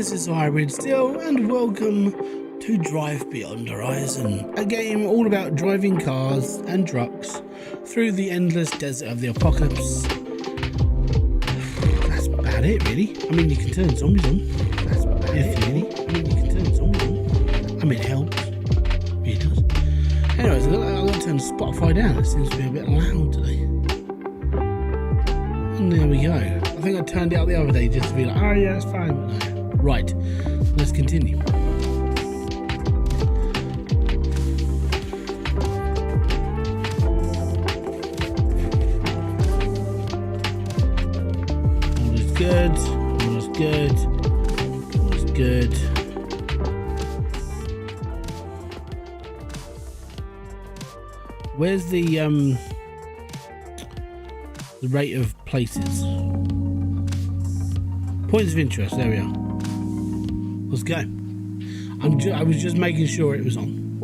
This is Hybridsteel and welcome to Drive Beyond Horizon, a game all about driving cars and trucks through the endless desert of the apocalypse. That's about it, really. I mean, you can turn zombies on. That's about it, really. I mean, you can turn zombies on. I mean, it helps. It does. Anyways, I've got to turn Spotify down. It seems to be a bit loud today. And there we go. I think I turned it up the other day just to be like, oh yeah, it's fine. But no. Right, let's continue. All is good. All is good. All is good. Where's the rate of places? Points of interest. There we are. Let's go. I was just making sure it was on.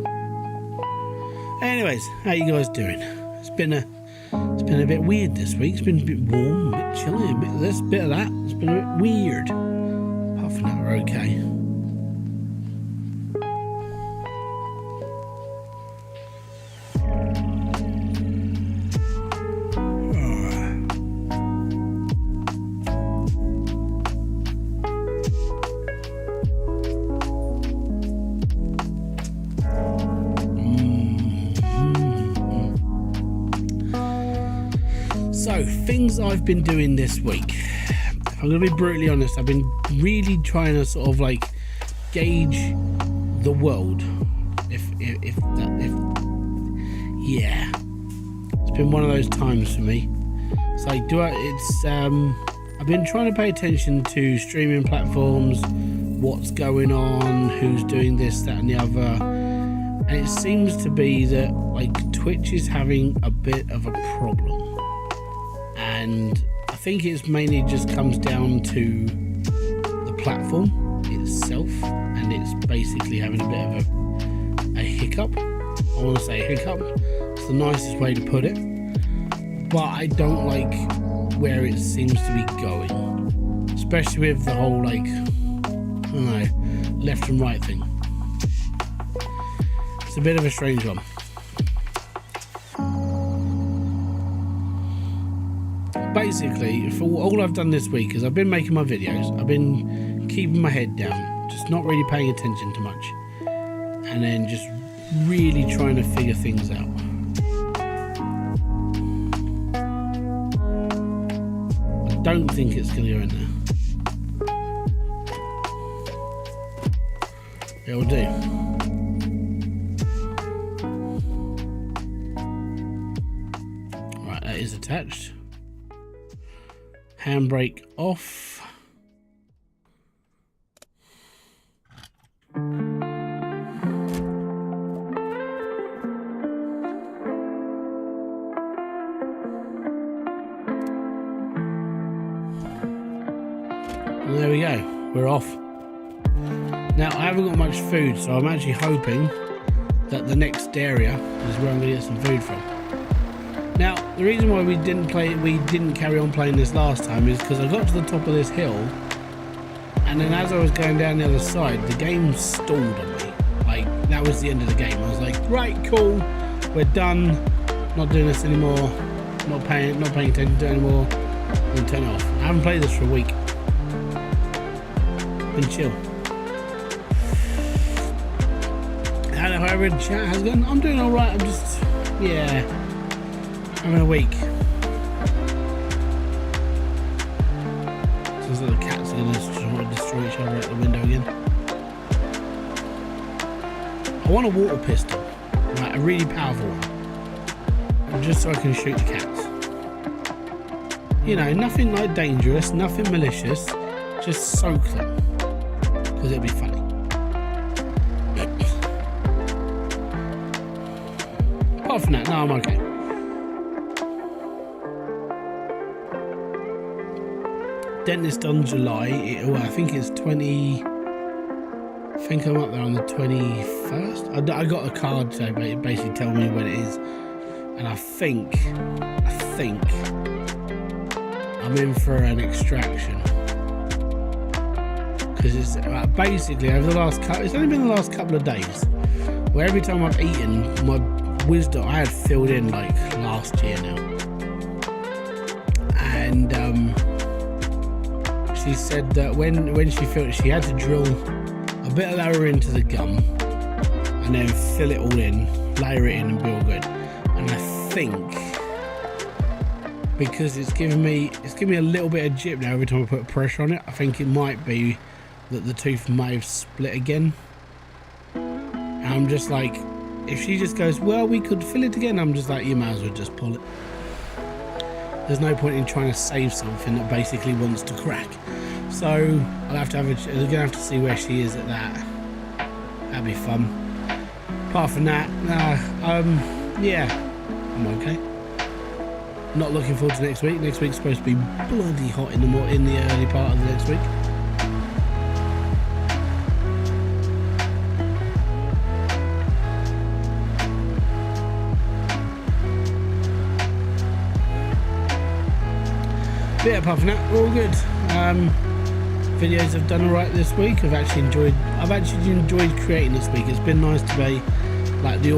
Anyways, how you guys doing? It's been a bit weird this week. It's been a bit warm, a bit chilly, a bit this, bit of that. It's been a bit weird. Apart from that, we're okay. So, things I've been doing this week. If I'm going to be brutally honest, I've been really trying to sort of like gauge the world. Yeah. It's been one of those times for me. It's like, I've been trying to pay attention to streaming platforms, what's going on, who's doing this, that and the other. And it seems to be that like Twitch is having a bit of a problem. And I think it's mainly just comes down to the platform itself, and it's basically having a bit of a hiccup. I want to say hiccup. It's the nicest way to put it. But I don't like where it seems to be going, especially with the whole like, I don't know, left and right thing. It's a bit of a strange one. Basically, for all I've done this week is I've been making my videos. I've been keeping my head down, just not really paying attention to much, and then just really trying to figure things out. I don't think it's going to go in there. It'll do. Right, that is attached. Handbrake off. And there we go, we're off. Now I haven't got much food, so I'm actually hoping that the next area is where I'm going to get some food from. Now, the reason why we didn't carry on playing this last time is because I got to the top of this hill, and then as I was going down the other side, the game stalled on me. Like, that was the end of the game. I was like, right, cool, we're done, not doing this anymore, not paying attention to it anymore, and turn it off. I haven't played this for a week. Been chill. Hello, Hybrid chat, how's it going? I'm doing alright, I'm just, yeah. I'm in a week. Sounds like the cats are going to destroy each other out the window again. I want a water pistol, right, a really powerful one, just so I can shoot the cats. You know, nothing like dangerous, nothing malicious, just soak them, because it'll be funny. Apart from that, no, I'm okay. Dentist on July, I think it's 20, I think I'm up there on the 21st. I got a card so it basically tells me when it is, and I think I'm in for an extraction. because it's basically over the last it's only been the last couple of days where every time I've eaten, my wisdom I had filled in like last year now, and she said that when she filled it, she had to drill a bit lower into the gum and then fill it all in, layer it in, and be all good. And I think because it's giving me a little bit of jip now every time I put pressure on it, I think it might be that the tooth may have split again. And I'm just like, if she just goes, well, we could fill it again, I'm just like, you might as well just pull it. There's no point in trying to save something that basically wants to crack. So I'll have to we're gonna have to see where she is at that. That'd be fun. Apart from that, yeah, I'm okay. Not looking forward to next week. Next week's supposed to be bloody hot in the early part of the next week. But yeah, apart from that, we're all good. Videos have done alright this week. I've actually enjoyed creating this week. It's been nice to be like the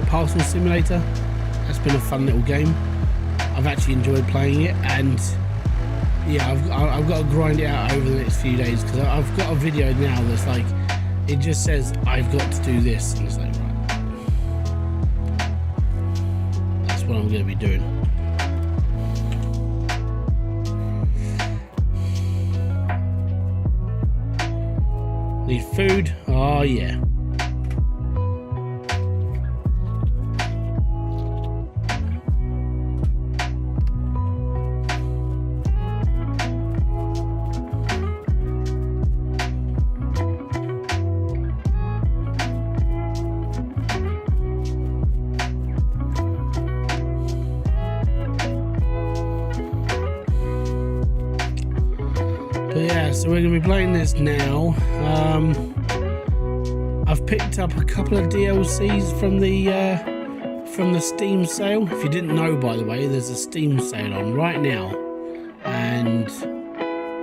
parcel simulator. That's been a fun little game. I've actually enjoyed playing it, and yeah, I've got to grind it out over the next few days because I've got a video now that's like, it just says I've got to do this, and it's like, right, that's what I'm going to be doing. Need food? Oh yeah. But yeah, so we're going to be playing this now. I've picked up a couple of DLCs from the Steam sale. If you didn't know, by the way, there's a Steam sale on right now, and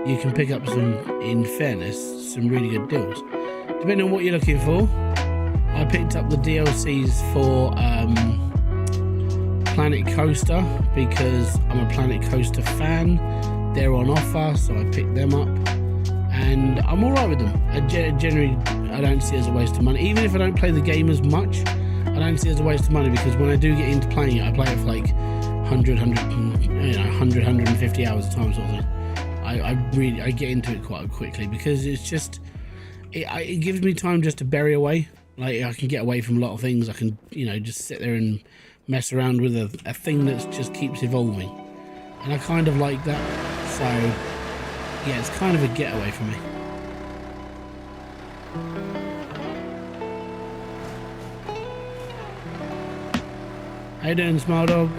you can pick up some, in fairness, some really good deals. Depending on what you're looking for, I picked up the DLCs for Planet Coaster because I'm a Planet Coaster fan. They're on offer, so I picked them up, and I'm alright with them. Generally, I don't see it as a waste of money. Even if I don't play the game as much, I don't see it as a waste of money, because when I do get into playing it, I play it for like 150 hours a time, sort of thing. I get into it quite quickly because it's just, it gives me time just to bury away. Like, I can get away from a lot of things. I can, just sit there and mess around with a thing that just keeps evolving. And I kind of like that. So, yeah, it's kind of a getaway for me. How you doing, small dog?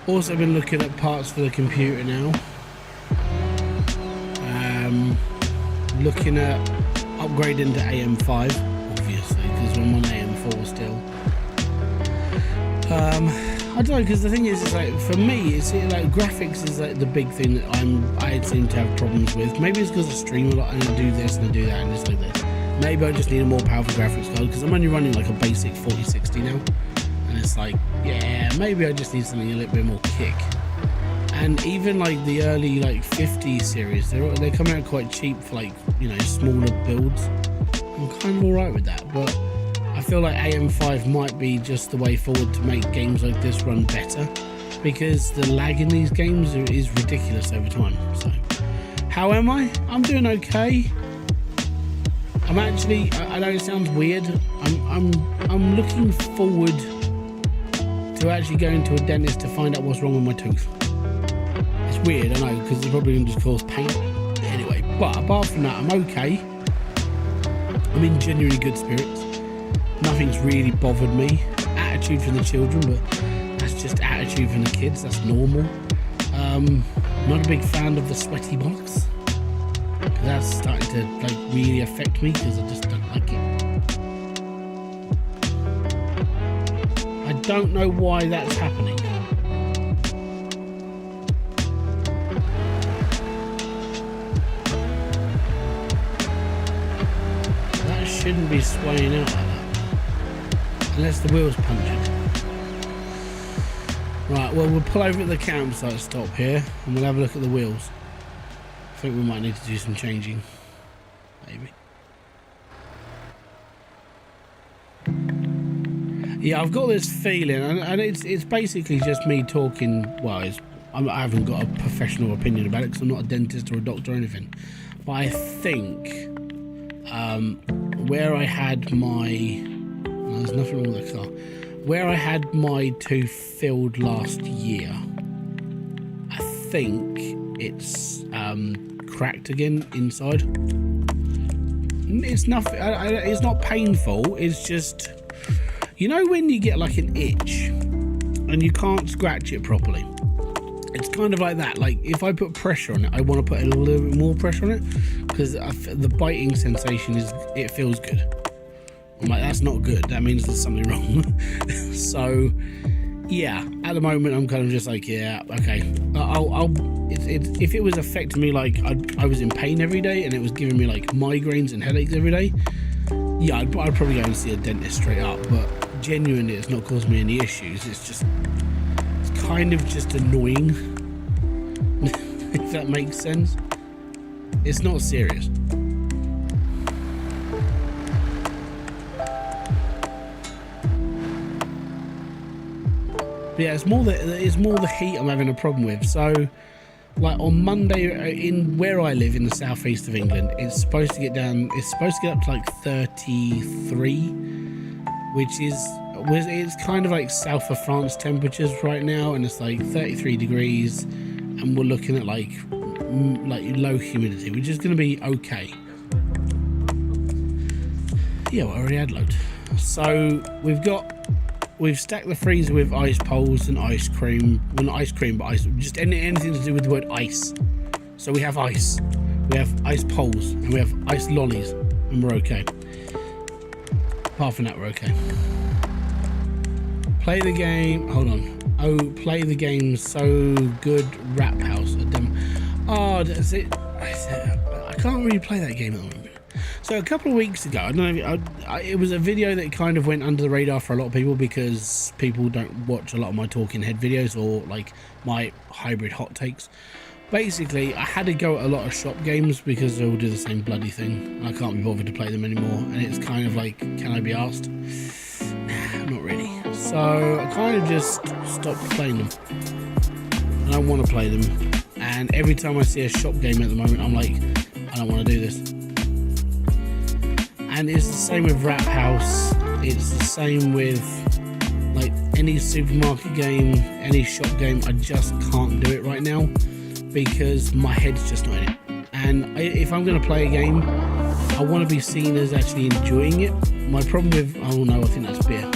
Also been looking at parts for the computer now. Looking at upgrading to AM5, obviously, because I'm on AM4 still. I don't know, because the thing is like, for me, it's like graphics is like the big thing that I seem to have problems with. Maybe it's because I stream a lot and I do this and I do that and it's like this. Maybe I just need a more powerful graphics card, because I'm only running like a basic 4060 now, and it's like, yeah, maybe I just need something a little bit more kick. And even like the early like 50 series, they're coming out quite cheap for like, smaller builds. I'm kind of alright with that, but I feel like AM5 might be just the way forward to make games like this run better, because the lag in these games is ridiculous over time. So, how am I? I'm doing okay. I'm actually, I know it sounds weird, I'm looking forward to actually going to a dentist to find out what's wrong with my tooth. It's weird, I know, because it's probably going to just cause pain. Anyway, but apart from that, I'm okay. I'm in genuinely good spirits. Nothing's really bothered me. Attitude from the children, but that's just attitude from the kids. That's normal. Not a big fan of the sweaty bollocks, because that's starting to like really affect me, because I just don't like it. I don't know why that's happening. shouldn't be swaying out like that. Unless the wheel's punctured. Right, well, we'll pull over at the campsite stop here and we'll have a look at the wheels. I think we might need to do some changing. Maybe. Yeah, I've got this feeling, and it's basically just me talking. Well, I haven't got a professional opinion about it because I'm not a dentist or a doctor or anything. But I think where I had my... No, there's nothing wrong with the car. Where I had my tooth filled last year, I think it's cracked again inside. It's nothing. It's not painful. It's just, you know, when you get like an itch and you can't scratch it properly. It's kind of like that. Like if I put pressure on it, I want to put a little bit more pressure on it because the biting sensation it feels good. I'm like, that's not good. That means there's something wrong. So yeah, at the moment I'm kind of just like, yeah, okay. If it was affecting me like I was in pain every day and it was giving me like migraines and headaches every day, yeah, I'd probably go and see a dentist straight up. But genuinely, it's not causing me any issues. It's kind of just annoying. If that makes sense. It's not serious. But yeah, it's more the heat I'm having a problem with. So, like on Monday, in where I live in the southeast of England, it's supposed to get down. It's supposed to get up to like 33, which is it's kind of like south of France temperatures right now, and it's like 33 degrees, and we're looking at like low humidity, which is going to be okay. Yeah, well, I already had loads. So we've stacked the freezer with ice poles and ice cream. Well, not ice cream, but ice. Just anything to do with the word ice. So we have ice. We have ice poles. And we have ice lollies. And we're okay. Apart from that, we're okay. Play the game. Hold on. Oh, play the game So Good Rap House. Oh, that's it. I can't really play that game at the moment. So a couple of weeks ago, I don't know, it was a video that kind of went under the radar for a lot of people because people don't watch a lot of my talking head videos or like my hybrid hot takes. Basically, I had to go at a lot of shop games because they all do the same bloody thing. I can't be bothered to play them anymore, and it's kind of like, can I be asked? Nah, not really. So I kind of just stopped playing them. I don't want to play them, and every time I see a shop game at the moment, I'm like, I don't want to do this. And it's the same with Rap House. It's the same with like any supermarket game, any shop game. I just can't do it right now because my head's just not in it. And if I'm going to play a game, I want to be seen as actually enjoying it. My problem with I think that's beer.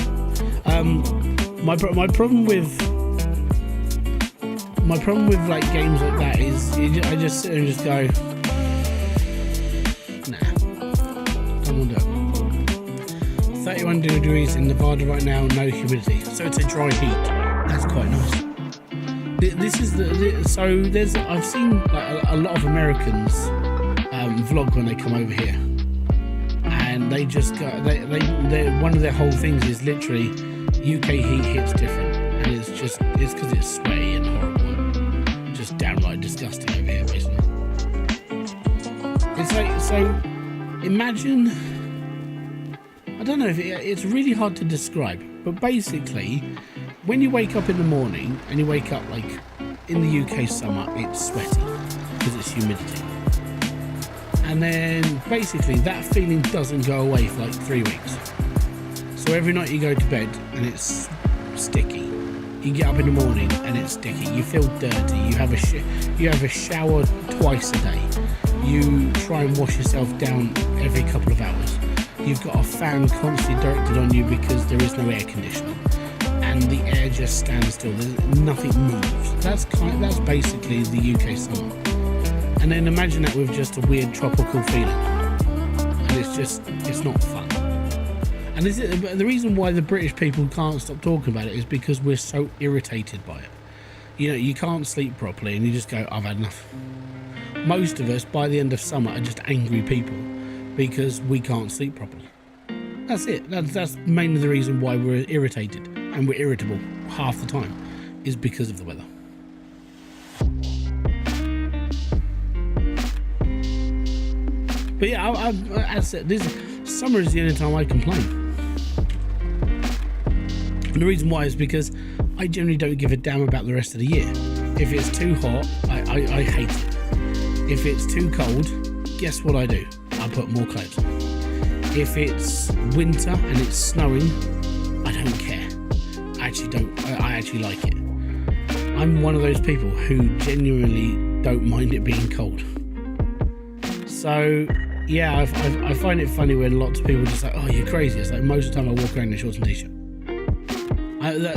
My problem with like games like that is I just sit there and just go, nah, don't want to do it. 31 degrees in Nevada right now, no humidity, so it's a dry heat. That's quite nice. This is I've seen like a lot of Americans vlog when they come over here, and they just go they one of their whole things is literally UK heat hits different, and it's because it's sweaty and horrible, just downright disgusting over here basically. It's like, so imagine, I don't know if it's really hard to describe, but basically when you wake up in the morning and you wake up like in the UK summer, it's sweaty because it's humidity, and then basically that feeling doesn't go away for like 3 weeks. So every night you go to bed and it's sticky. You get up in the morning and it's sticky. You feel dirty. You have a shower twice a day. You try and wash yourself down every couple of hours. You've got a fan constantly directed on you because there is no air conditioning, and the air just stands still. Nothing moves. That's basically the UK summer. And then imagine that with just a weird tropical feeling, and it's not fun. And the reason why the British people can't stop talking about it is because we're so irritated by it. You know, you can't sleep properly and you just go, I've had enough. Most of us, by the end of summer, are just angry people because we can't sleep properly. That's it. That's mainly the reason why we're irritated, and we're irritable half the time, is because of the weather. But yeah, as I said, this summer is the only time I complain. And the reason why is because I generally don't give a damn about the rest of the year. If it's too hot, I hate it. If it's too cold, guess what I do? I put more clothes on. If it's winter and it's snowing, I don't care. I actually like it. I'm one of those people who genuinely don't mind it being cold. So yeah, I find it funny when lots of people just like, oh, you're crazy. It's like most of the time I walk around in shorts and t-shirt.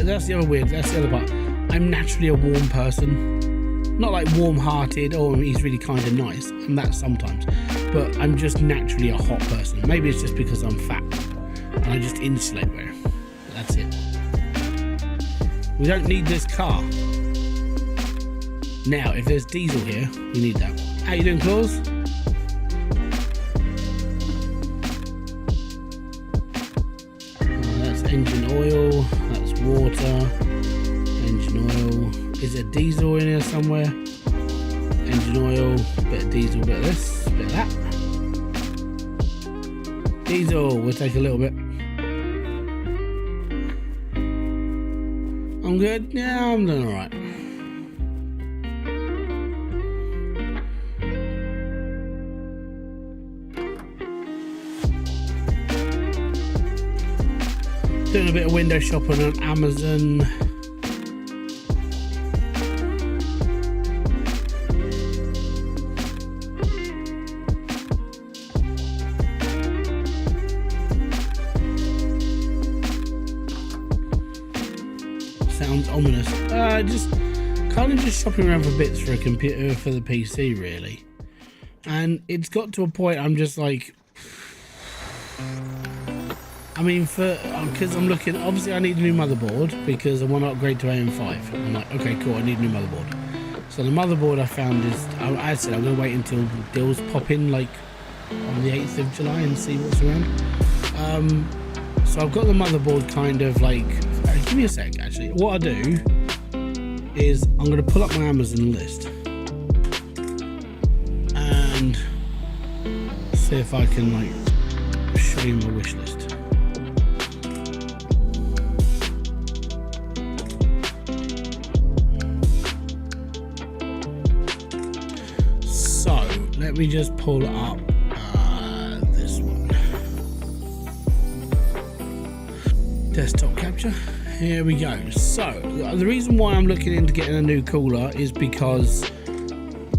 That's the other weird. That's the other part. I'm naturally a warm person, not like warm-hearted. Oh, he's really kind and nice, and that sometimes. But I'm just naturally a hot person. Maybe it's just because I'm fat and I just insulate wear. That's it. We don't need this car. Now, if there's diesel here, we need that. How you doing, Claus? That's engine oil. That's water. Engine oil. Is there diesel in here somewhere? Engine oil. Bit of diesel. Bit of this. Bit of that. Diesel. We'll take a little bit. I'm good. Yeah, I'm doing all right. Doing a bit of window shopping on Amazon. Sounds ominous. Just kind of just shopping around for bits for a computer, for the PC really. And it's got to a point I'm just like, I mean, because I'm looking, obviously I need a new motherboard because I want to upgrade to AM5. I'm like, okay, cool, I need a new motherboard. So the motherboard I found is, I said I'm going to wait until deals pop in, like on the 8th of July and see what's around. So I've got the motherboard kind of like, give me a sec actually. What I do is I'm going to pull up my Amazon list and see if I can like show you my wish list. Let me just pull up this one. Desktop capture. Here we go. So the reason why I'm looking into getting a new cooler is because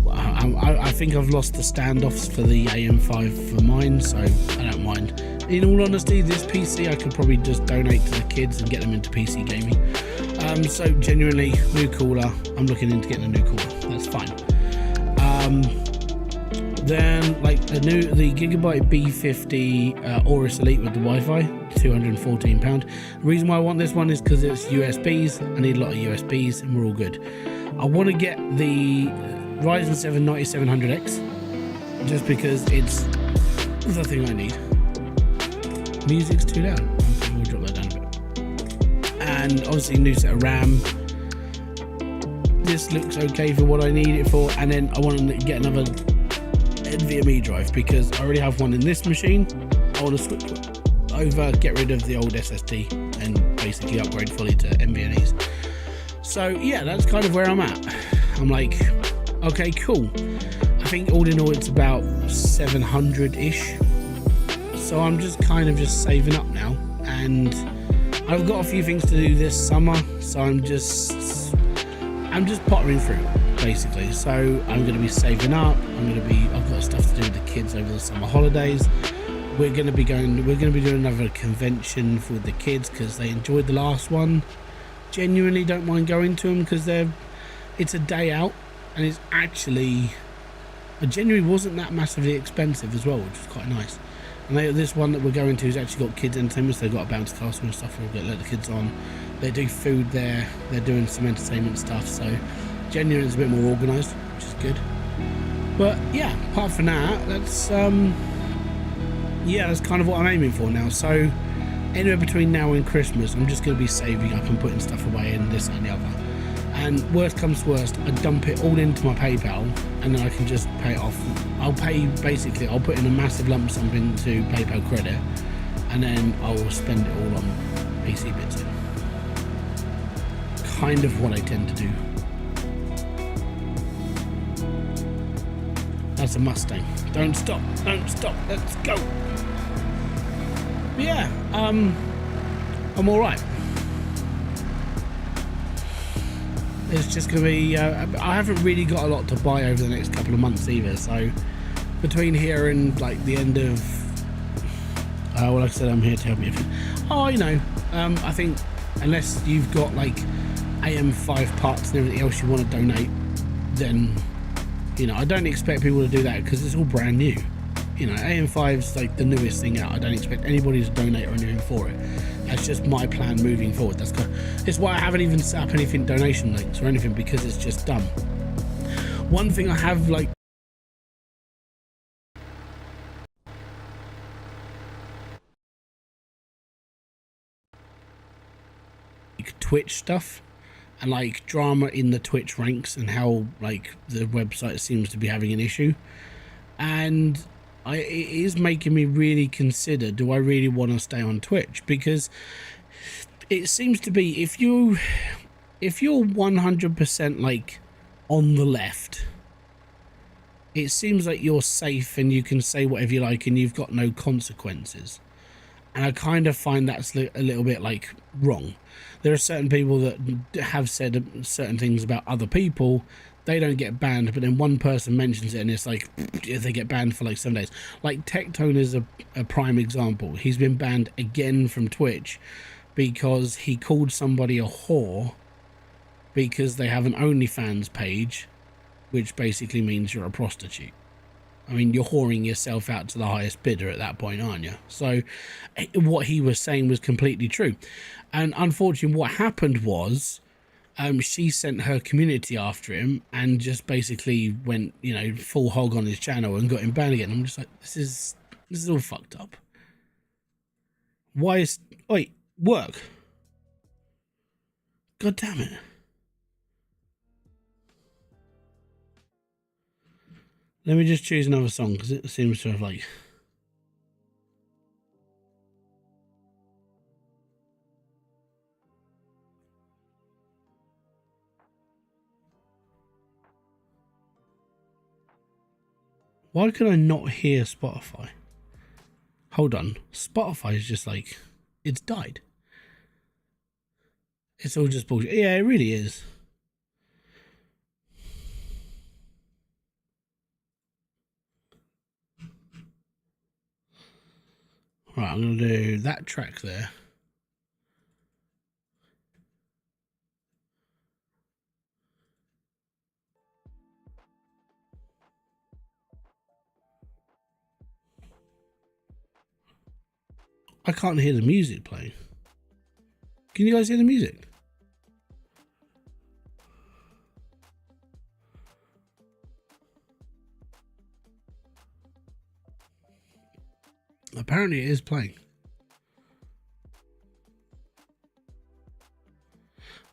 I think I've lost the standoffs for the AM5 for mine, so I don't mind. In all honesty, this PC I could probably just donate to the kids and get them into PC gaming. So genuinely, new cooler. I'm looking into getting a new cooler. That's fine. Then like the Gigabyte B50 Aorus Elite with the Wi-Fi, £214. The reason why I want this one is because it's USBs. I need a lot of USBs and we're all good. I want to get the Ryzen 7 9700X just because it's the thing I need. Music's too loud. Okay, we'll drop that down a bit. And obviously new set of RAM. This looks okay for what I need it for, and then I want to get another NVMe drive because I already have one in this machine. I want to switch over, get rid of the old SSD and basically upgrade fully to NVMe's. So yeah, that's kind of where I'm at. I'm like, okay, cool. I think all in all it's about 700-ish. So I'm just kind of just saving up now, and I've got a few things to do this summer, so I'm just pottering through basically. So I'm going to be saving up. I've got stuff to do with the kids over the summer holidays. We're going to be doing another convention with the kids because they enjoyed the last one. Genuinely don't mind going to them because it's a day out, and it genuinely wasn't that massively expensive as well, which is quite nice. And this one that we're going to has actually got kids entertainment, so they've got a bounce castle and stuff. We'll let the kids on. They do food there. They're doing some entertainment stuff, so genuinely it's a bit more organised, which is good. But yeah, apart from that, that's yeah, that's kind of what I'm aiming for now. So anywhere between now and Christmas, I'm just going to be saving up and putting stuff away and this and the other. And worst comes to worst, I dump it all into my PayPal and then I can just pay it off. I'll put in a massive lump sum into PayPal credit and then I'll spend it all on PC bits. Kind of what I tend to do. That's a Mustang. Don't stop, let's go. But yeah, I'm all right. It's just gonna be, I haven't really got a lot to buy over the next couple of months either, so between here and like the end of, well, like I said, I'm here to help you. I think unless you've got like AM5 parts and everything else you want to donate, then, I don't expect people to do that because it's all brand new. AM5's like the newest thing out. I don't expect anybody to donate or anything for it. That's just my plan moving forward. It's why I haven't even set up anything donation links or anything, because it's just dumb. One thing I have like Twitch stuff and like drama in the Twitch ranks and how like the website seems to be having an issue, and it is making me really consider, do I really want to stay on Twitch? Because it seems to be, if you're 100% like on the left, it seems like you're safe and you can say whatever you like and you've got no consequences. And I kind of find that's a little bit like wrong. There are certain people that have said certain things about other people, they don't get banned, but then one person mentions it and it's like they get banned for like 7 days. Like Tectone is a prime example. He's been banned again from Twitch because he called somebody a whore because they have an OnlyFans page, which basically means you're a prostitute. I mean, you're whoring yourself out to the highest bidder at that point, aren't you? So what he was saying was completely true. And unfortunately, what happened was she sent her community after him and just basically went, full hog on his channel and got him banned again. I'm just like, this is all fucked up. Wait, work. God damn it. Let me just choose another song because it seems to have like... Why can I not hear Spotify? Hold on. Spotify is just like... It's died. It's all just bullshit. Yeah, it really is. Right, I'm going to do that track there. I can't hear the music playing. Can you guys hear the music? Apparently it is playing.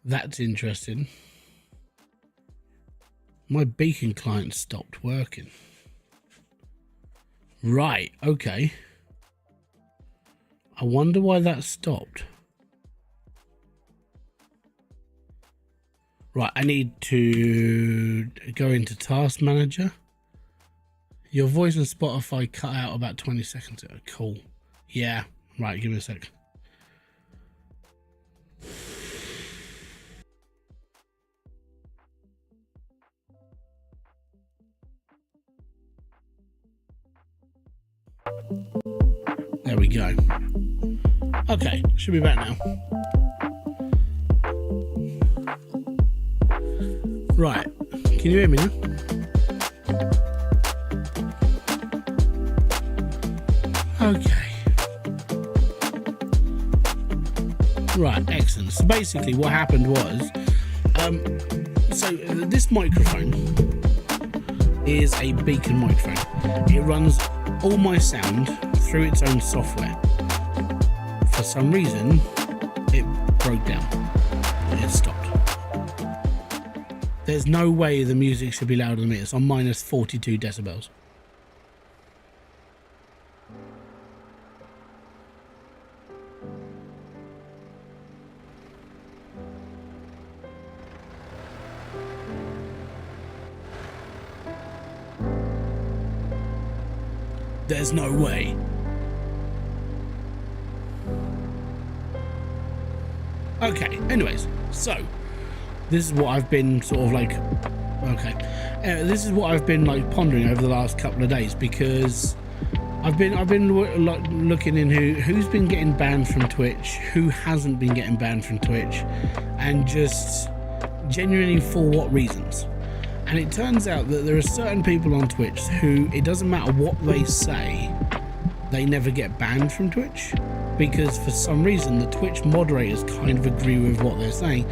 That's interesting. My beacon client stopped working. Right, okay. I wonder why that stopped. Right, I need to go into Task Manager. Your voice on Spotify cut out about 20 seconds ago. Cool. Yeah. Right, give me a sec. There we go. Okay, should be back now. Right, can you hear me now? Okay. Right, excellent. So basically what happened was, this microphone is a beacon microphone. It runs all my sound through its own software. For some reason, it broke down. It stopped. There's no way the music should be louder than me. It's on minus 42 decibels. There's no way. Okay, anyways, so this is what I've been sort of like, this is what I've been like pondering over the last couple of days, because I've been looking in who's been getting banned from Twitch, who hasn't been getting banned from Twitch, and just genuinely for what reasons. And it turns out that there are certain people on Twitch who, it doesn't matter what they say, they never get banned from Twitch, because for some reason the Twitch moderators kind of agree with what they're saying,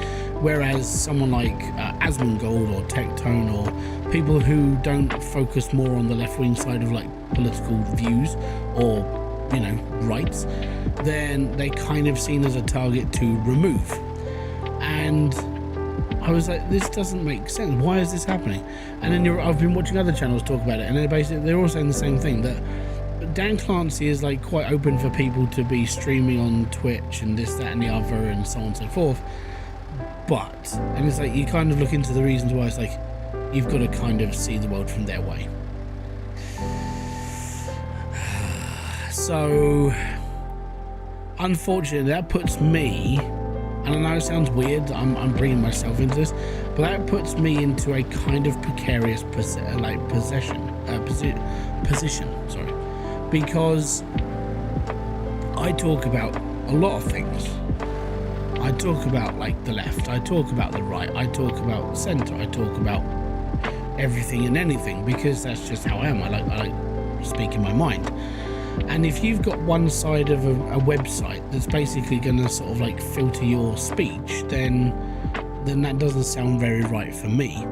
whereas someone like Asmongold or Tectone or people who don't focus more on the left-wing side of like political views or, you know, rights, then they kind of seen as a target to remove. And I was like, this doesn't make sense. Why is this happening? And then I've been watching other channels talk about it, and they're all saying the same thing, that Dan Clancy is like quite open for people to be streaming on Twitch and this, that, and the other, and so on and so forth. But, and it's like you kind of look into the reasons why. It's like you've got to kind of see the world from their way. So, unfortunately, that puts me. And I know it sounds weird, I'm bringing myself into this, but that puts me into a kind of precarious position, because I talk about a lot of things. I talk about like the left, I talk about the right, I talk about the centre, I talk about everything and anything, because that's just how I am. I like speaking my mind. And if you've got one side of a website that's basically going to sort of like filter your speech, then that doesn't sound very right for me.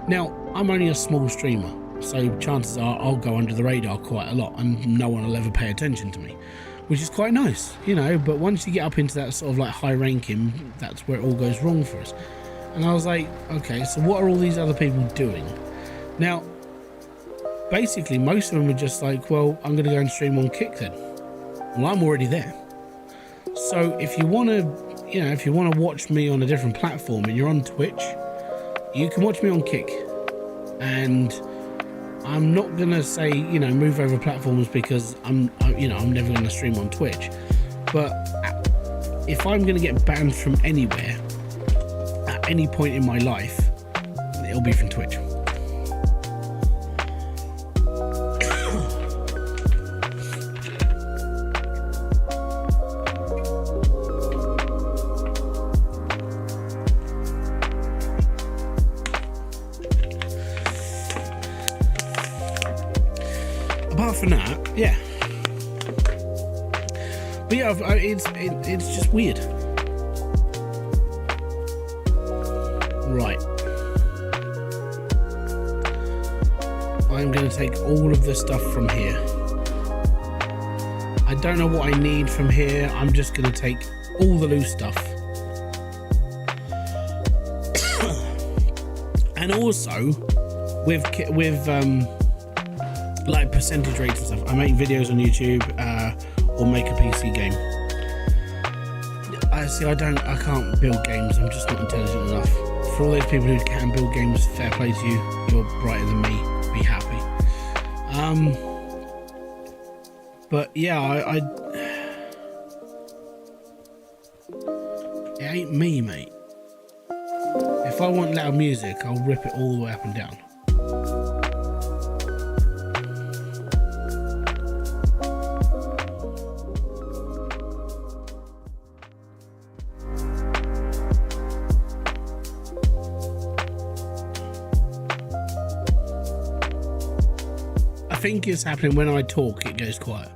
Now, I'm only a small streamer, so chances are I'll go under the radar quite a lot and no one will ever pay attention to me, which is quite nice, you know. But once you get up into that sort of like high ranking, that's where it all goes wrong for us. And I was like, okay, so what are all these other people doing? Now, basically, most of them are just like, well, I'm going to go and stream on Kick then. Well, I'm already there. So if you want to, you know, if you want to watch me on a different platform and you're on Twitch, you can watch me on Kick. And I'm not going to say, you know, move over platforms because I'm never going to stream on Twitch. But if I'm going to get banned from anywhere at any point in my life, it'll be from Twitch. Apart from that, yeah. But yeah, it's just weird. Right. I'm going to take all of the stuff from here. I don't know what I need from here. I'm just going to take all the loose stuff. And also, with like percentage rates and stuff, I make videos on YouTube or make a PC game. I can't build games. I'm just not intelligent enough. For all those people who can build games, fair play to you. You're brighter than me. Be happy. But yeah, it ain't me, mate. If I want loud music, I'll rip it all the way up and down. I think it's happening when I talk, it goes quiet.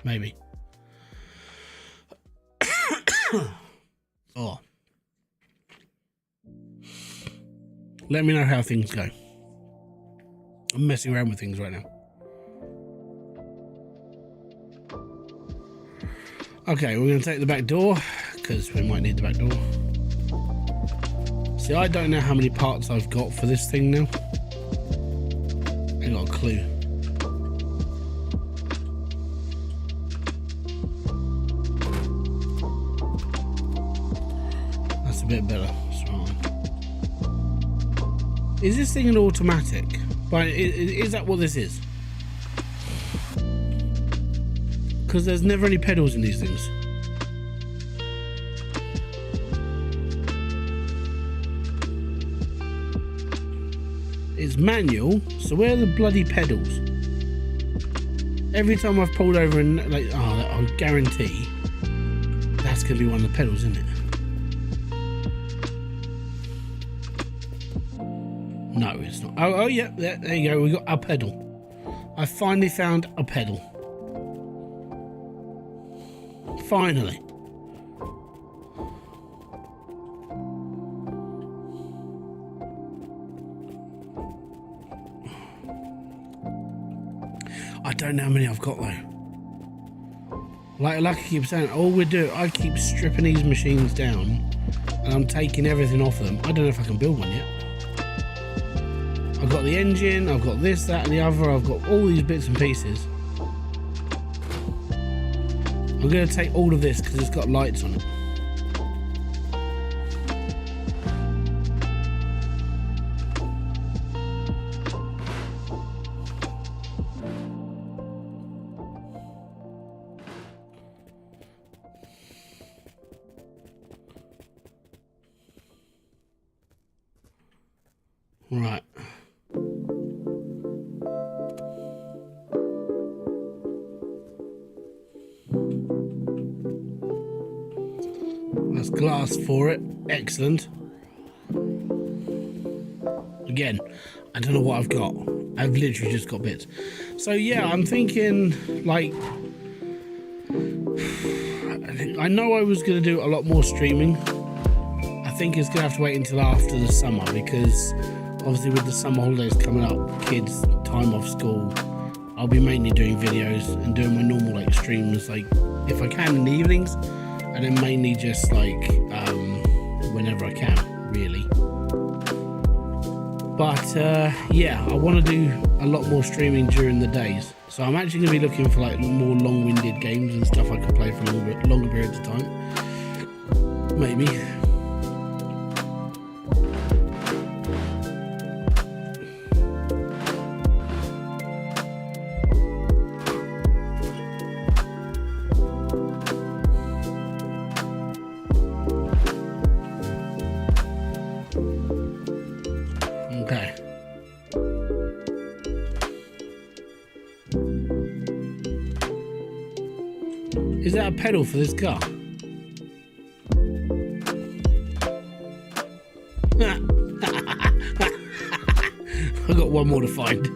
Maybe. Oh. Let me know how things go. I'm messing around with things right now. Okay, we're going to take the back door because we might need the back door. See, I don't know how many parts I've got for this thing now. I ain't got a clue. That's a bit better. That's right. Is this thing an automatic? But is that what this is? Because there's never any pedals in these things. It's manual, so where are the bloody pedals? Every time I've pulled over and like, oh, I guarantee that's gonna be one of the pedals, isn't it? No, it's not. Oh yeah, there you go. We got a pedal. I finally found a pedal. Finally. I don't know how many I've got though. Like I keep saying, all we do, I keep stripping these machines down and I'm taking everything off them. I don't know if I can build one yet. I've got the engine, I've got this, that and the other, I've got all these bits and pieces. I'm going to take all of this because it's got lights on it. Right. That's glass for it. Excellent. Again, I don't know what I've got. I've literally just got bits. So yeah, I'm thinking like I know I was going to do a lot more streaming. I think it's going to have to wait until after the summer because obviously with the summer holidays coming up, kids time off school, I'll be mainly doing videos and doing my normal like streams like if I can in the evenings, and then mainly just like whenever I can really. But yeah, I want to do a lot more streaming during the days, so I'm actually going to be looking for like more long-winded games and stuff I can play for longer periods of time, maybe. Okay. Is that a pedal for this car? I've got one more to find.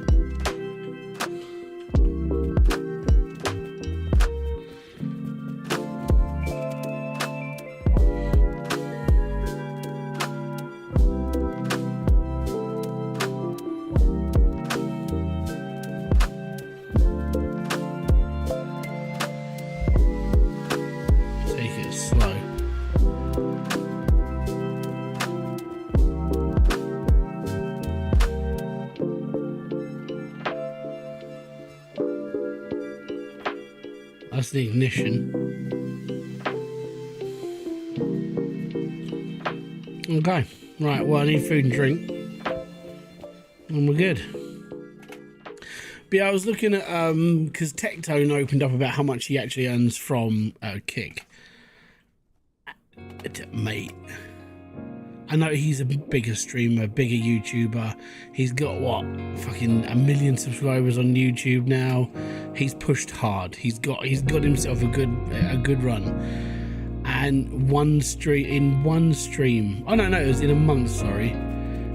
That's the ignition. Okay, right, well I need food and drink. And we're good. But yeah, I was looking at, because Tectone opened up about how much he actually earns from Kick. Mate, I know he's a bigger streamer, bigger YouTuber. He's got what, fucking 1 million subscribers on YouTube now. He's pushed hard. He's got himself a good run. And in one stream, oh no, it was in a month, sorry.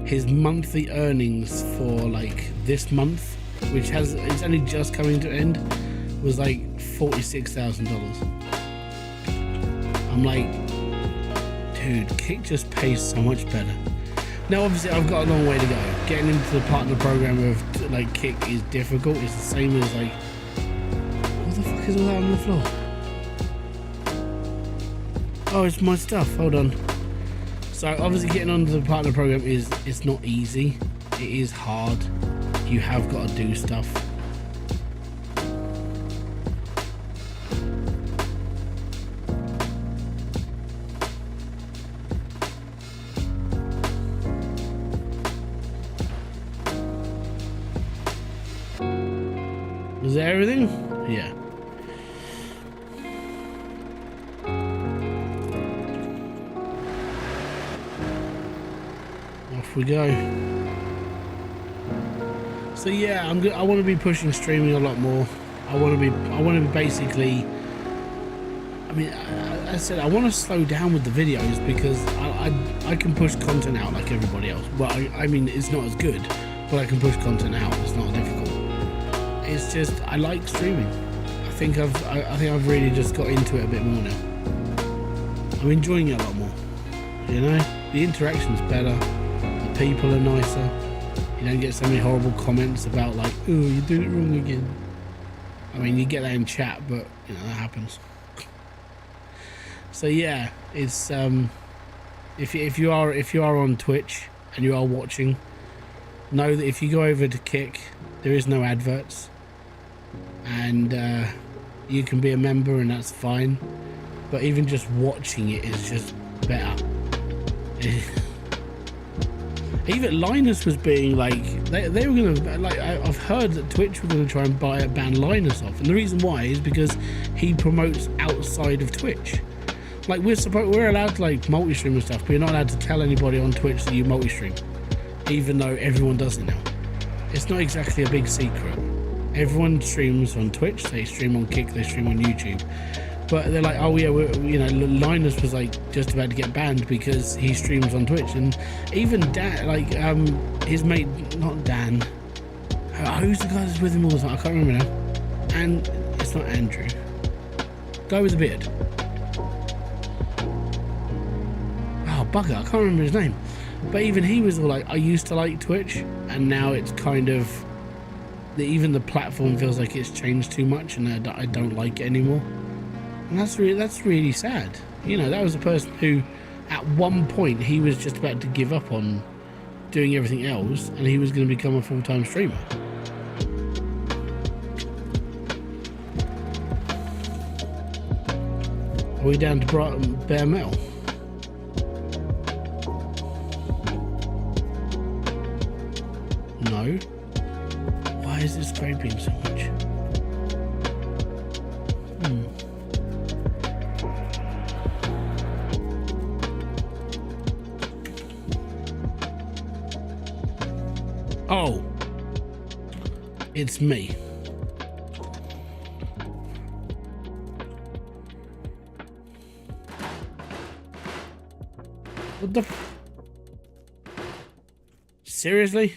His monthly earnings for like this month, which it's only just coming to end, was like $46,000. I'm like, dude, Kick just pays so much better. Now obviously I've got a long way to go. Getting into the partner program of like Kick is difficult. It's the same as like, what the fuck is all that on the floor? Oh, it's my stuff. Hold on. So obviously getting onto the partner program it's not easy. It is hard. You have got to do stuff. Is that everything? Yeah. Off we go. So yeah, I want to be pushing streaming a lot more. I want to be basically. I mean, I said I want to slow down with the videos because I can push content out like everybody else. Well, I mean it's not as good, but I can push content out. It's not difficult. It's just I like streaming. I think I've really just got into it a bit more now. I'm enjoying it a lot more. You know, the interaction's better. The people are nicer. You don't get so many horrible comments about like, oh, you did it wrong again. I mean, you get that in chat, but you know that happens. So yeah, it's if you are on Twitch and you are watching, know that if you go over to Kick, there is no adverts, and you can be a member, and that's fine. But even just watching it is just better. Even Linus was being like, they were gonna like. I've heard that Twitch were gonna try and ban Linus off, and the reason why is because he promotes outside of Twitch. Like we're allowed to like multi-stream and stuff, but you're not allowed to tell anybody on Twitch that you multi-stream, even though everyone does it now. It's not exactly a big secret. Everyone streams on Twitch, they stream on Kick, they stream on YouTube. But they're like, oh yeah, you know, Linus was like just about to get banned because he streams on Twitch. And even Dan, like his mate, not Dan, who's the guy that's with him all the time? I can't remember now. And it's not Andrew. Guy with the beard. Oh bugger, I can't remember his name. But even he was all like, I used to like Twitch, and now it's kind of even the platform feels like it's changed too much, and I don't like it anymore. And that's really sad. You know, that was a person who, at one point, he was just about to give up on doing everything else, and he was going to become a full-time streamer. Are we down to bare metal? No. Why is it scraping so much? Oh, it's me. What the seriously?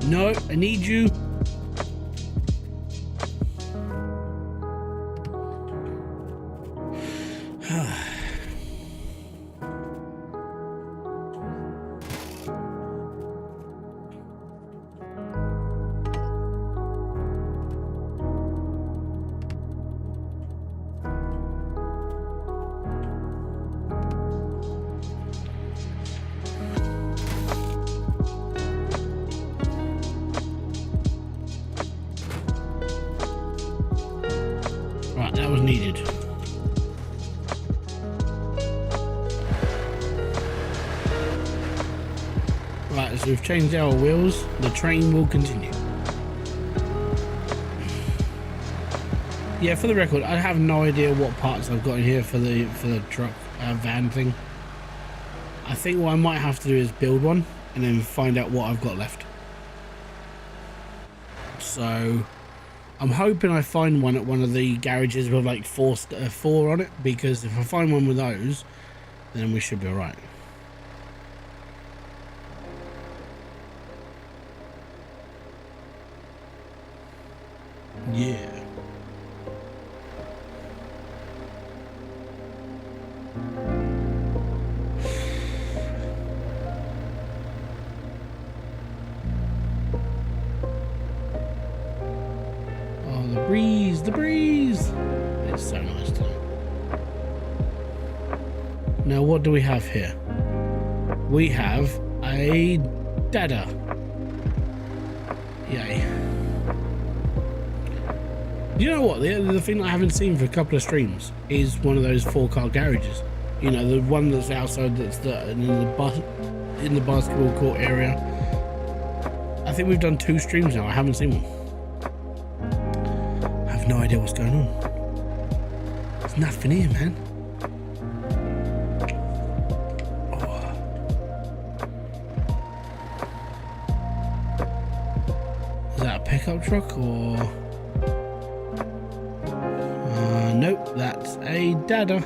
No, I need you. That was needed. Right, let's we've changed our wheels. The train will continue. Yeah, for the record, I have no idea what parts I've got in here for the truck van thing. I think what I might have to do is build one and then find out what I've got left. So I'm hoping I find one at one of the garages with like four on it, because if I find one with those, then we should be all right. Yeah. Oh, the breeze, the breeze. It's so nice today. Now, what do we have here? We have a dada. Yay. You know what? The thing I haven't seen for a couple of streams is one of those 4-car garages. You know, the one that's outside, that's in the basketball court area. I think we've done 2 streams now. I haven't seen one. I have no idea what's going on. There's nothing here, man. Oh. Is that a pickup truck or? Nope, that's a dada.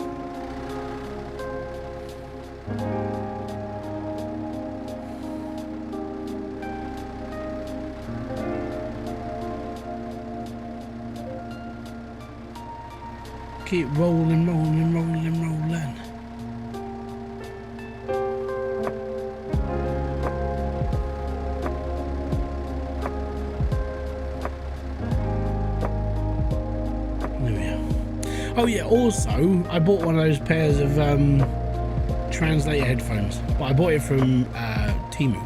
Keep rolling, rolling, rolling, rolling. Oh yeah, also I bought one of those pairs of translator headphones, but I bought it from Temu,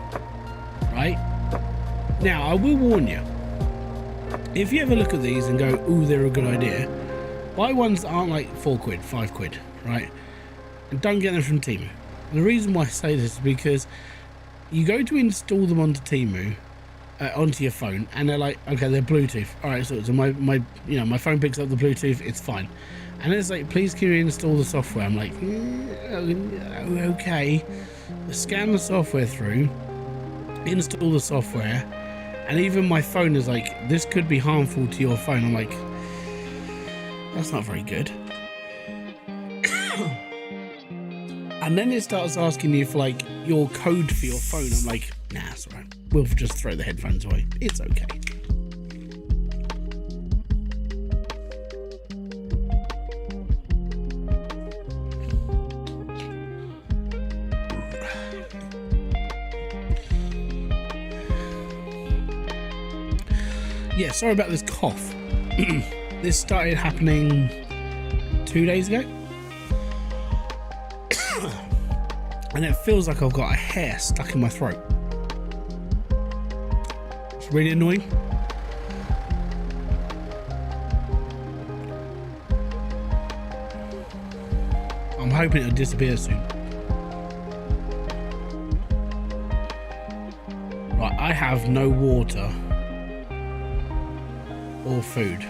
right? Now I will warn you, if you ever look at these and go, ooh, they're a good idea, buy ones that aren't like £4, £5, right? And don't get them from Temu. The reason why I say this is because you go to install them onto Temu, onto your phone, and they're like, okay, they're Bluetooth. All right, so my phone picks up the Bluetooth, it's fine. And it's like, please can you install the software? I'm like, okay. Scan the software through, install the software, and even my phone is like, this could be harmful to your phone. I'm like, that's not very good. And then it starts asking you for like your code for your phone. I'm like, nah, it's all right. We'll just throw the headphones away. It's okay. Yeah, sorry about this cough. This started happening 2 days ago. And it feels like I've got a hair stuck in my throat. It's really annoying. I'm hoping it'll disappear soon. Right, I have no water or food.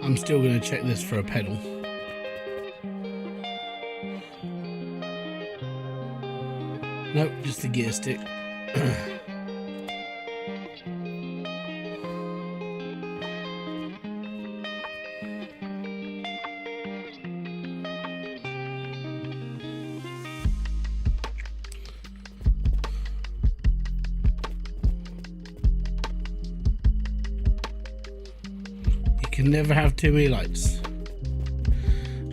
I'm still going to check this for a pedal. Nope, just a gear stick. You can never have too many lights.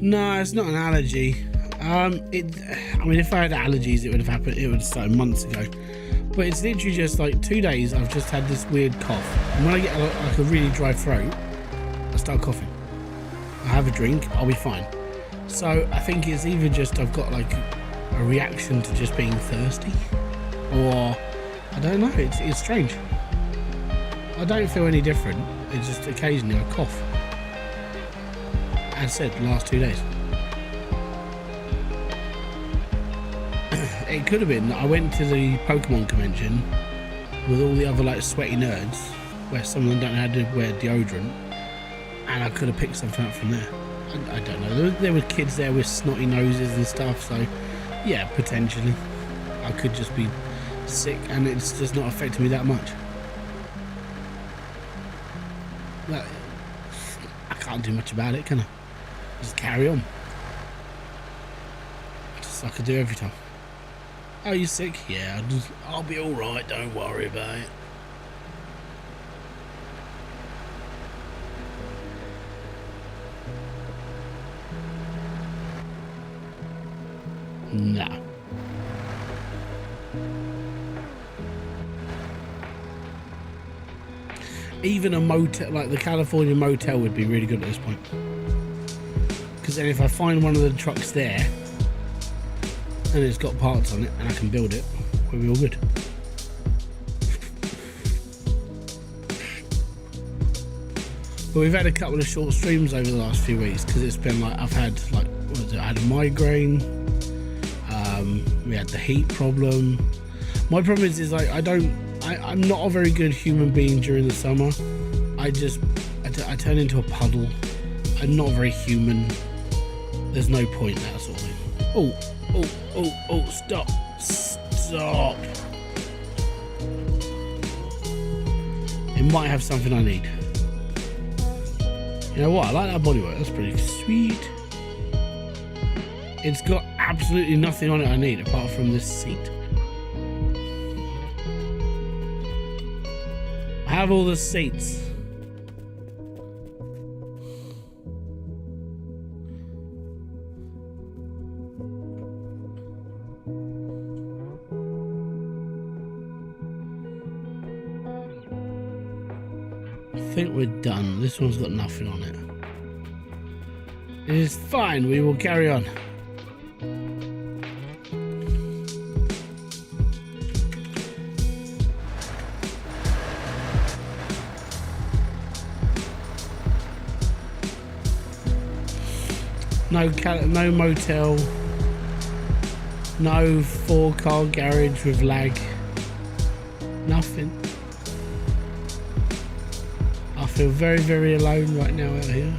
No, it's not an allergy. I mean, if I had allergies, it would have happened. It would have started months ago. But it's literally just like 2 days. I've just had this weird cough, and when I get like a really dry throat, I start coughing. I have a drink, I'll be fine. So I think it's either just I've got like a reaction to just being thirsty, or I don't know. It's strange. I don't feel any different. It's just occasionally I cough. As I said, the last 2 days. it could have been. I went to the Pokemon convention with all the other like sweaty nerds, where some of them don't know how to wear deodorant, and I could have picked something up from there. I don't know. There were kids there with snotty noses and stuff, so yeah, potentially I could just be sick, and it's just not affecting me that much. But I can't do much about it, can I? Just carry on. Just like I do every time. Oh, you sick? Yeah, I'll be alright, don't worry about it. Nah. Even a motel, like the California motel, would be really good at this point. Because then if I find one of the trucks there, and it's got parts on it, and I can build it, we'll be all good. But we've had a couple of short streams over the last few weeks, because it's been like, I've had like, what was it? I had a migraine, we had the heat problem. My problem is like, I'm not a very good human being during the summer. I turn into a puddle. I'm not very human. There's no point, that sort of thing. Oh, stop. It might have something I need. You know what? I like that bodywork. That's pretty sweet. It's got absolutely nothing on it I need apart from this seat. I have all the seats. I think we're done. This one's got nothing on it. It is fine. We will carry on. No motel, no 4-car garage with lag, nothing. I feel very, very alone right now out here.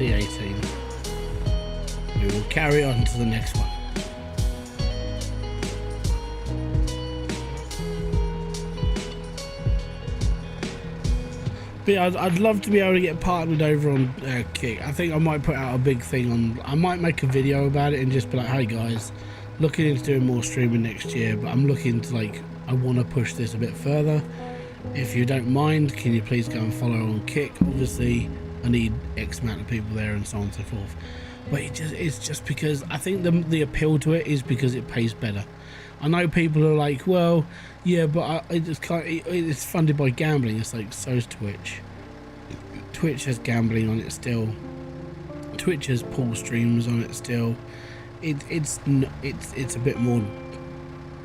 C18. We will carry on to the next one. But yeah, I'd love to be able to get partnered over on Kick. I think I might put out a big thing on. I might make a video about it and just be like, hey guys, looking into doing more streaming next year, but I'm looking to like, I want to push this a bit further. If you don't mind, can you please go and follow on Kick? Obviously I need X amount of people there and so on and so forth, but it's just because I think the appeal to it is because it pays better. I know people are like, well, yeah, but it's funded by gambling. It's like, so's Twitch. Twitch has gambling on it still. Twitch has pool streams on it still. It's a bit more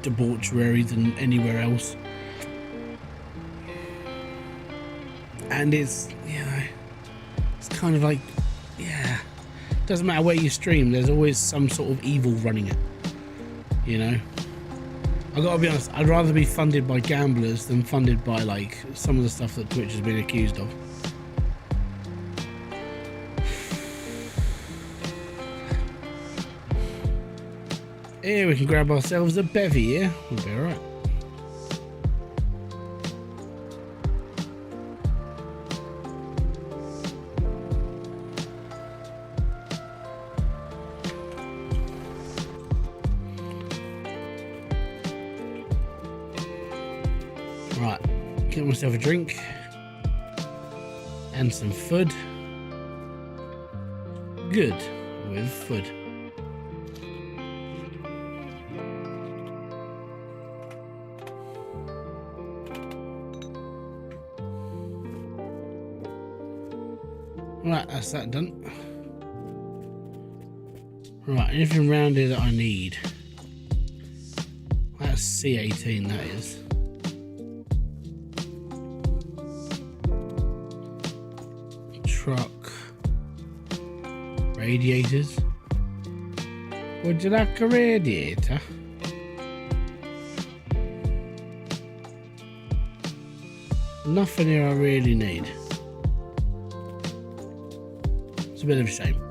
debauchery than anywhere else, and it's, you know, it's kind of like, yeah, doesn't matter where you stream, there's always some sort of evil running it, you know. I gotta be honest, I'd rather be funded by gamblers than funded by like some of the stuff that Twitch has been accused of. Here we can grab ourselves a bevy, yeah? We'll be alright. Right, get myself a drink and some food. Good with food. Right, that's that done. Right, anything around here that I need? That's C18, that is. Truck. Radiators. Would you like a radiator? Nothing here I really need. It's a bit of a shame.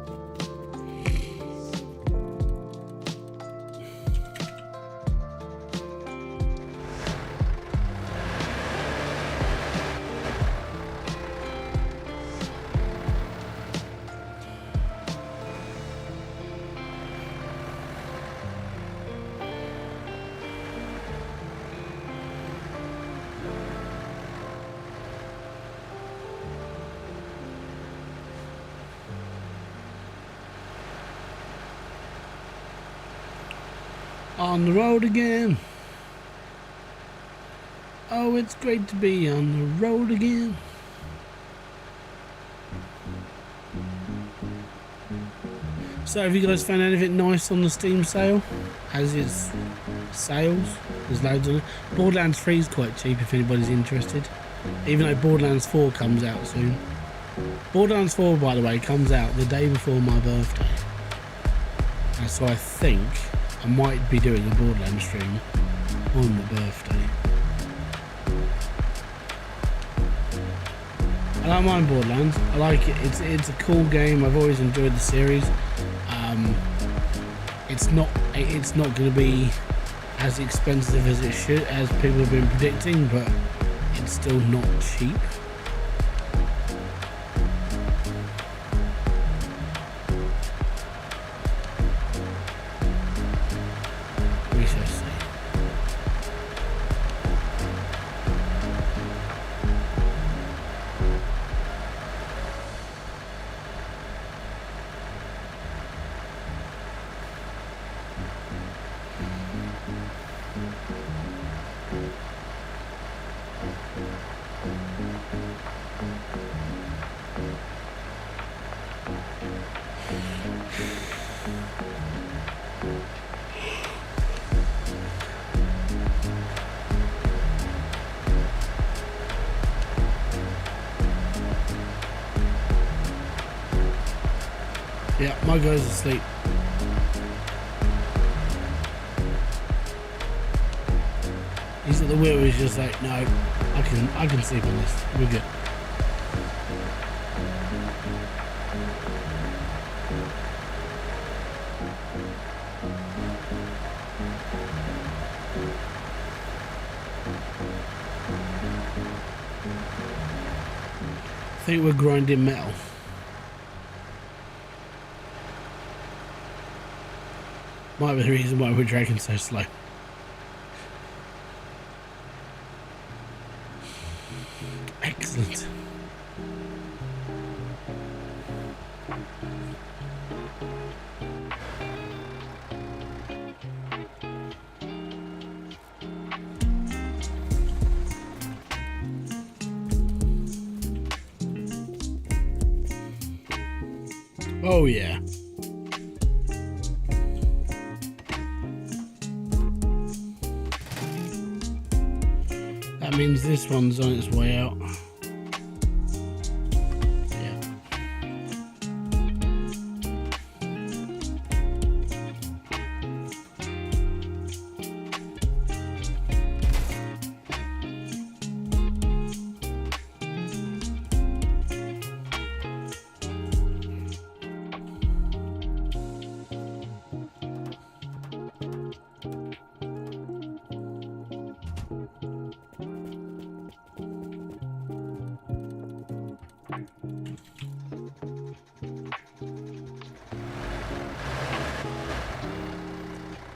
On the road again. Oh, it's great to be on the road again. So have you guys found anything nice on the Steam sale? As is sales, there's loads on it. Borderlands 3 is quite cheap if anybody's interested, even though Borderlands 4 comes out soon. Borderlands 4, by the way, comes out the day before my birthday, and so I think I might be doing a Borderlands stream on my birthday. I don't mind Borderlands. I like it. It's a cool game. I've always enjoyed the series. It's not going to be as expensive as it should, as people have been predicting, but it's still not cheap. We shall see. Yeah, my guy's asleep. He's at the wheel. He's just like, no, I can sleep on this. We're good. I think we're grinding metal. Might be the reason why we're dragging so slow. Excellent. Oh yeah. That means this one's on its way out. Yeah.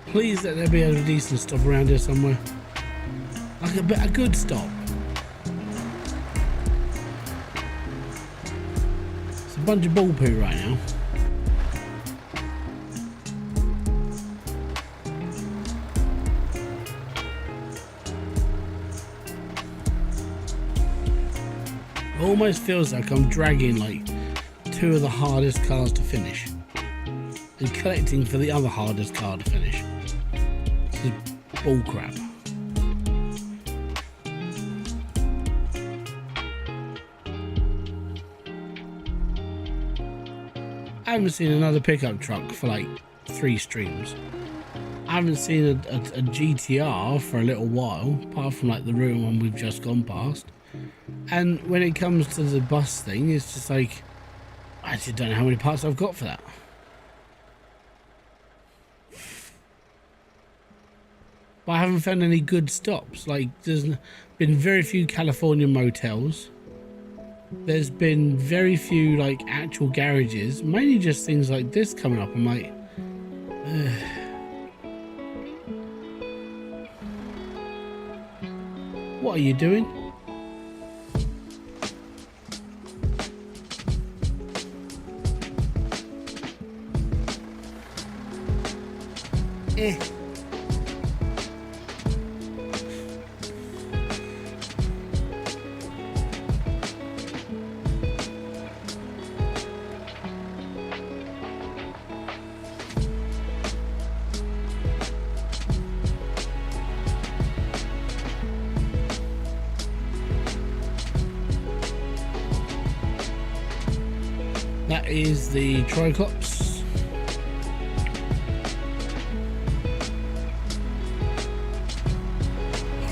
Please let there be a decent stop around here somewhere. Like a good stop. It's a bunch of ball poo right now. It almost feels like I'm dragging like two of the hardest cars to finish. and collecting for the other hardest car to finish. It's bull crap. I haven't seen another pickup truck for like 3 streams. I haven't seen a GTR for a little while, apart from like the ruin one we've just gone past. And when it comes to the bus thing, it's just like, I actually don't know how many parts I've got for that. But I haven't found any good stops. Like, there's been very few California motels. There's been very few like actual garages, mainly just things like this coming up. I'm like, ugh. What are you doing? That is the Triclops.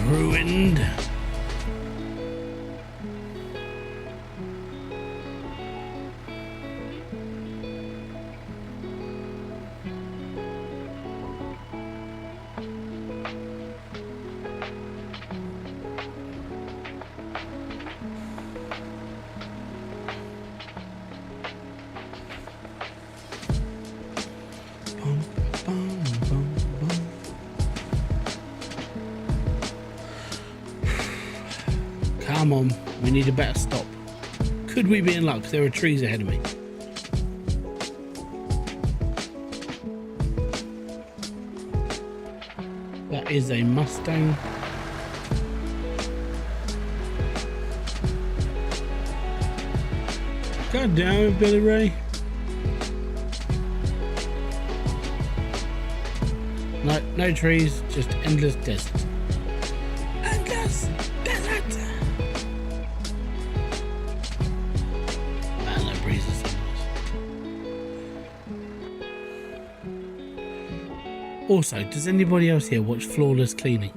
Ruined. Come on, we need a better stop. Could we be in luck? There are trees ahead of me. That is a Mustang. God damn it, Billy Ray. No, no trees, just endless desert. Endless desert! Man, that breeze is so nice. Also, does anybody else here watch Flawless Cleaning?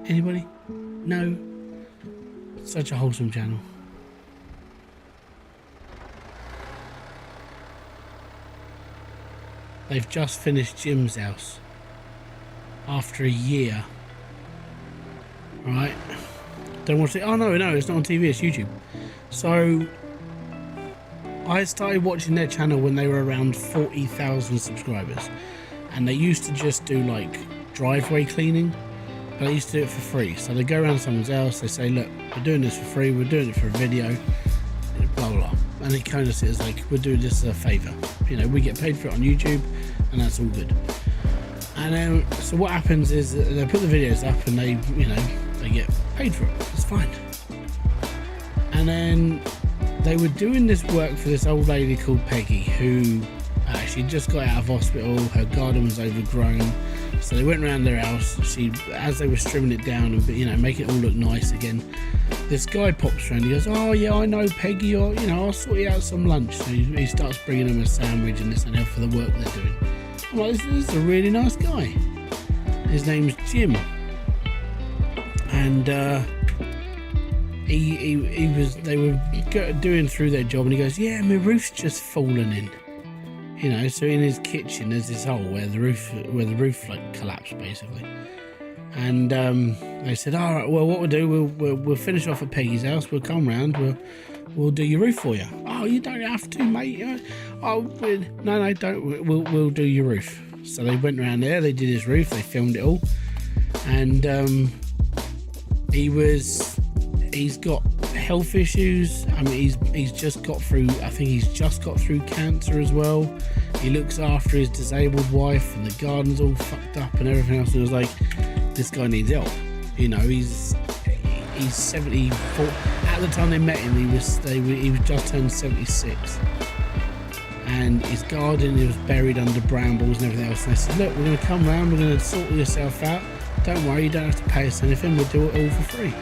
Anybody? No? Such a wholesome channel. They've just finished Jim's house after a year. Right? Don't watch it. Oh no, it's not on TV, it's YouTube. So I started watching their channel when they were around 40,000 subscribers, and they used to just do like driveway cleaning, but they used to do it for free. So they go around someone's house, they say, look, we're doing this for free, we're doing it for a video, blah blah blah. And it kind of says like, we're doing this as a favour, you know, we get paid for it on YouTube and that's all good. And then so what happens is that they put the videos up and they, you know, they get paid for it, it's fine. And then they were doing this work for this old lady called Peggy, who actually just got out of hospital, her garden was overgrown. So they went around their house. As they were trimming it down and, you know, make it all look nice again, this guy pops around. He goes, "Oh yeah, I know Peggy. Or, you know, I'll sort you out some lunch." So he starts bringing them a sandwich and this and that for the work they're doing. I'm like, this is a really nice guy. His name's Jim, and they were doing through their job, and he goes, "Yeah, my roof's just fallen in." You know, so in his kitchen there's this hole where the roof like collapsed basically. And they said, all right, well, what we'll do, we'll finish off at Peggy's house. We'll come round. We'll do your roof for you. Oh, you don't have to, mate. Oh, no, don't. We'll do your roof. So they went around there. They did his roof. They filmed it all. And he's got health issues. I mean, he's just got through. I think he's just got through cancer as well. He looks after his disabled wife, and the garden's all fucked up and everything else. And it was like, this guy needs help. You know, he's 74. At the time they met him, he was just turned 76. and his garden, it was buried under brambles and everything else. And they said, look, we're going to come round, we're going to sort yourself out. Don't worry, you don't have to pay us anything, we'll do it all for free.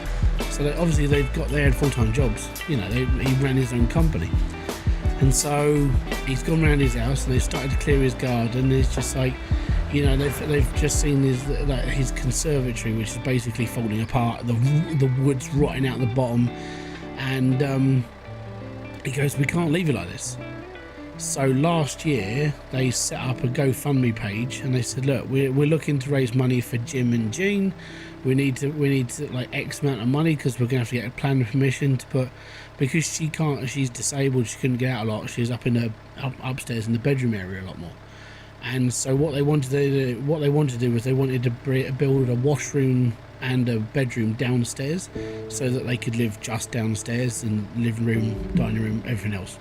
So obviously they had full-time jobs, you know, he ran his own company. And so he's gone around his house and they started to clear his garden, and it's just like, you know, they've just seen his conservatory, which is basically falling apart, the wood's rotting out the bottom, and he goes, we can't leave it like this. So last year they set up a GoFundMe page and they said, look, we're looking to raise money for Jim and Jean. We need to like X amount of money, because we're gonna have to get a planning permission to put, because she's disabled, she couldn't get out a lot, she's up in the upstairs in the bedroom area a lot more. And so what they wanted to do was they wanted to build a washroom and a bedroom downstairs, so that they could live just downstairs, and living room, dining room, everything else.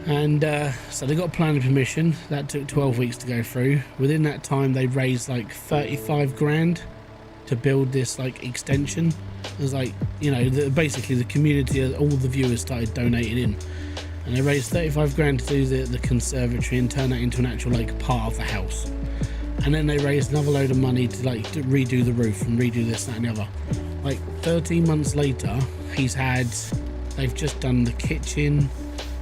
And so they got planning permission. That took 12 weeks to go through. Within that time they raised like 35 grand to build this like extension. It was like, you know, basically the community, all the viewers started donating in, and they raised 35 grand to do the conservatory and turn that into an actual like part of the house. And then they raised another load of money to redo the roof and redo this, that and the other. Like 13 months later, they've just done the kitchen,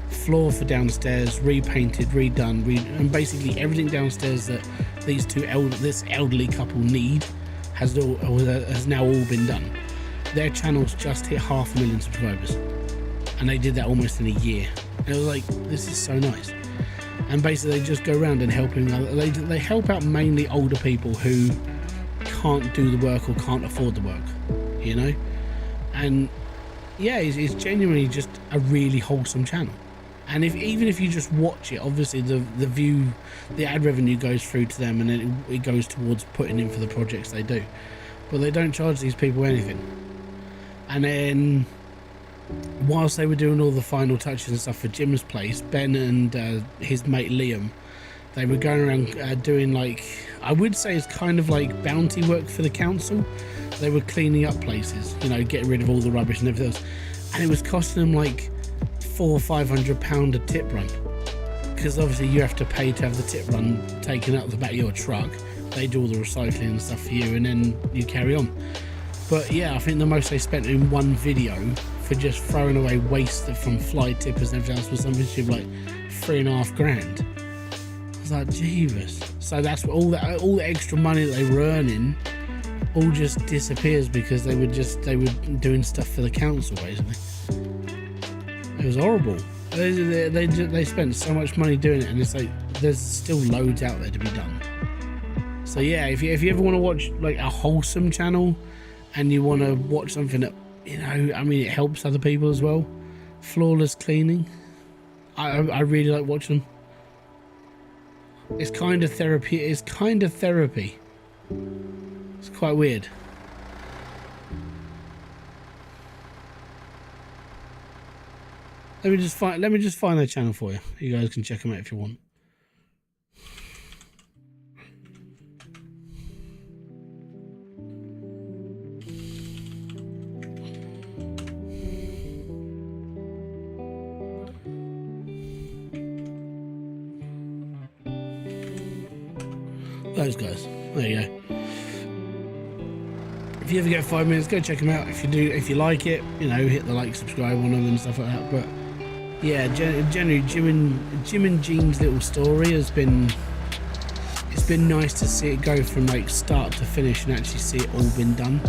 floor for downstairs, repainted, redone, and basically everything downstairs that this elderly couple need has now all been done. Their channel's just hit 500,000 subscribers, and they did that almost in a year. And it was like, this is so nice. And basically they just go around and helping. They help out mainly older people who can't do the work or can't afford the work, you know. And yeah, it's genuinely just a really wholesome channel. And even if you just watch it, obviously the ad revenue goes through to them, and then it goes towards putting in for the projects they do. But they don't charge these people anything. And then whilst they were doing all the final touches and stuff for Jim's place, Ben and his mate Liam, they were going around doing, like, I would say it's kind of like bounty work for the council. They were cleaning up places, you know, getting rid of all the rubbish and everything else, and it was costing them like £400 or £500 a tip run, because obviously you have to pay to have the tip run taken out the back of your truck. They do all the recycling and stuff for you, and then you carry on. But yeah, I think the most they spent in one video for just throwing away waste from fly tippers and everything else was something to like $3.5 grand. I was like, Jeebus. So that's all the extra money that they were earning all just disappears because they were doing stuff for the council, basically. It was horrible. They spent so much money doing it, and it's like there's still loads out there to be done. So yeah, if you ever want to watch like a wholesome channel and you want to watch something that, you know, I mean, it helps other people as well, flawless cleaning, I really like watching them. It's kind of therapy. It's quite weird. Let me just find their channel for you. You guys can check them out if you want. Those guys. There you go. If you ever get 5 minutes, go check them out. If you like it, you know, hit the like, subscribe on them and stuff like that. But yeah, generally Jim and Jean's little story has been, it's been nice to see it go from like start to finish and actually see it all been done.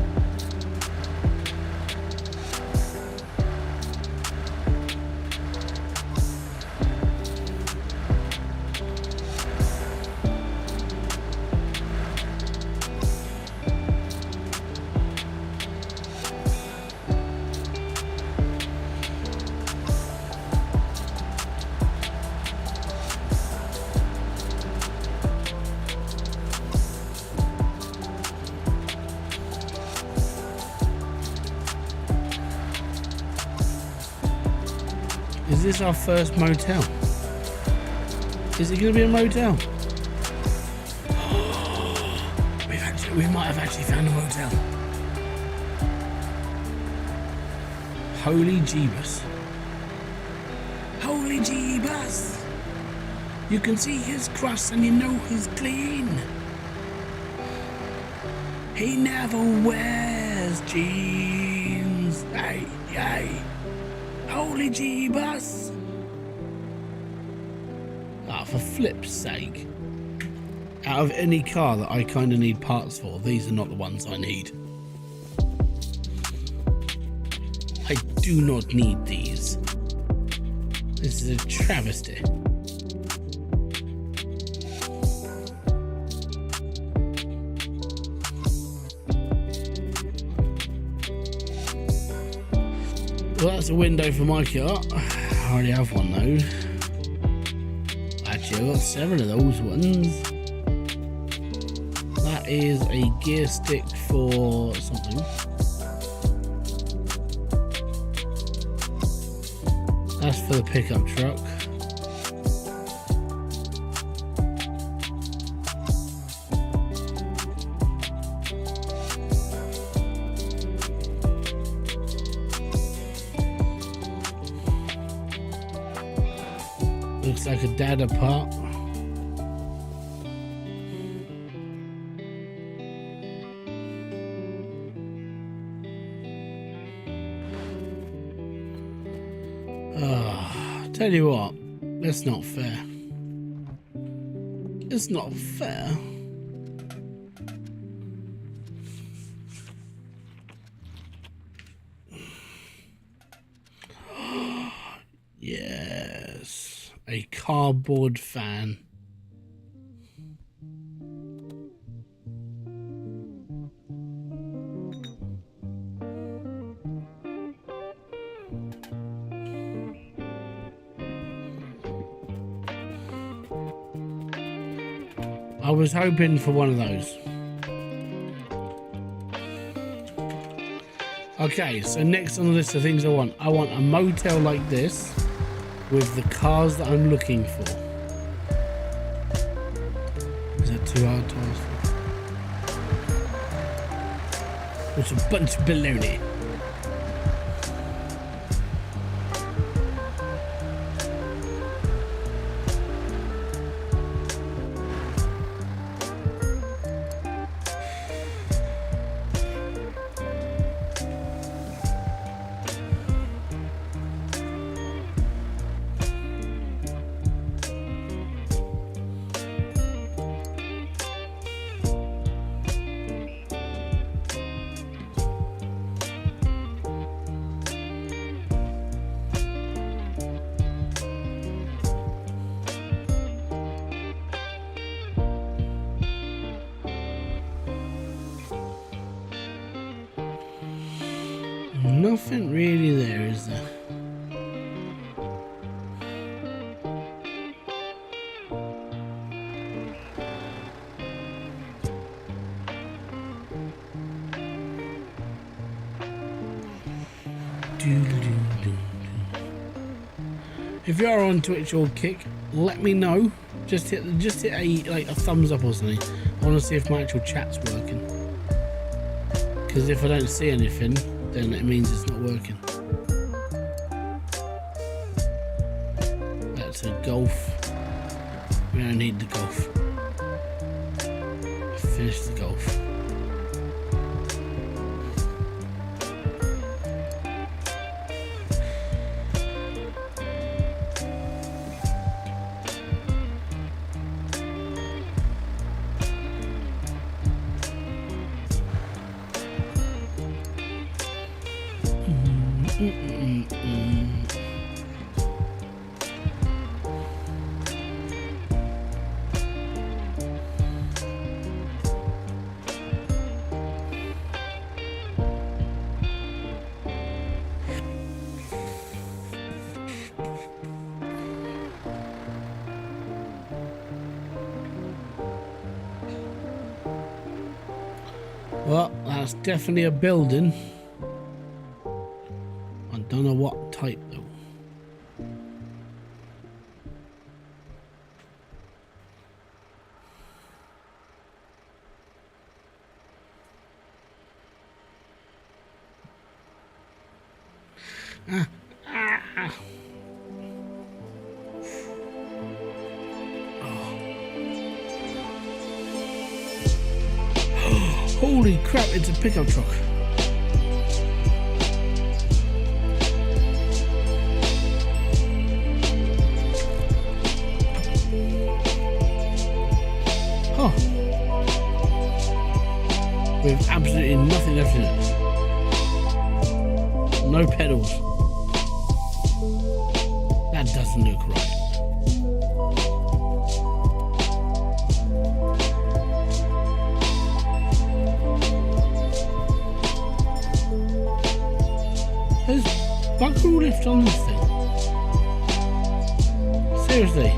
Is this our first motel? Is it going to be a motel? We might have actually found a motel. Holy Jeebus. Holy Jeebus! You can see his crust and you know he's clean. He never wears jeans. Hey, hey. Holy Jeebus! Ah, for flip's sake. Out of any car that I kind of need parts for, these are not the ones I need. I do not need these. This is a travesty. Well, that's a window for my car. I already have one though. Actually, I've got 7 of those ones. That is a gear stick for something. That's for the pickup truck. Looks like a dada part. Tell you what, that's not fair. It's not fair. Yes, a cardboard fan. I was hoping for one of those. Okay, so next on the list of things I want a motel like this with the cars that I'm looking for. Is that too hard to ask for? It's a bunch of baloney. Nothing really there, is there? If you are on Twitch or Kick, let me know. Just hit a thumbs up or something. I want to see if my actual chat's working. Because if I don't see anything, then it means it's not working. That's a golf. We don't need the golf. Finish the golf. Well, that's definitely a building. I don't know what type though. Holy crap, it's a pickup truck. Huh. With absolutely nothing left in it. No pedals. That doesn't look right. There's bugger all left on this thing. Seriously.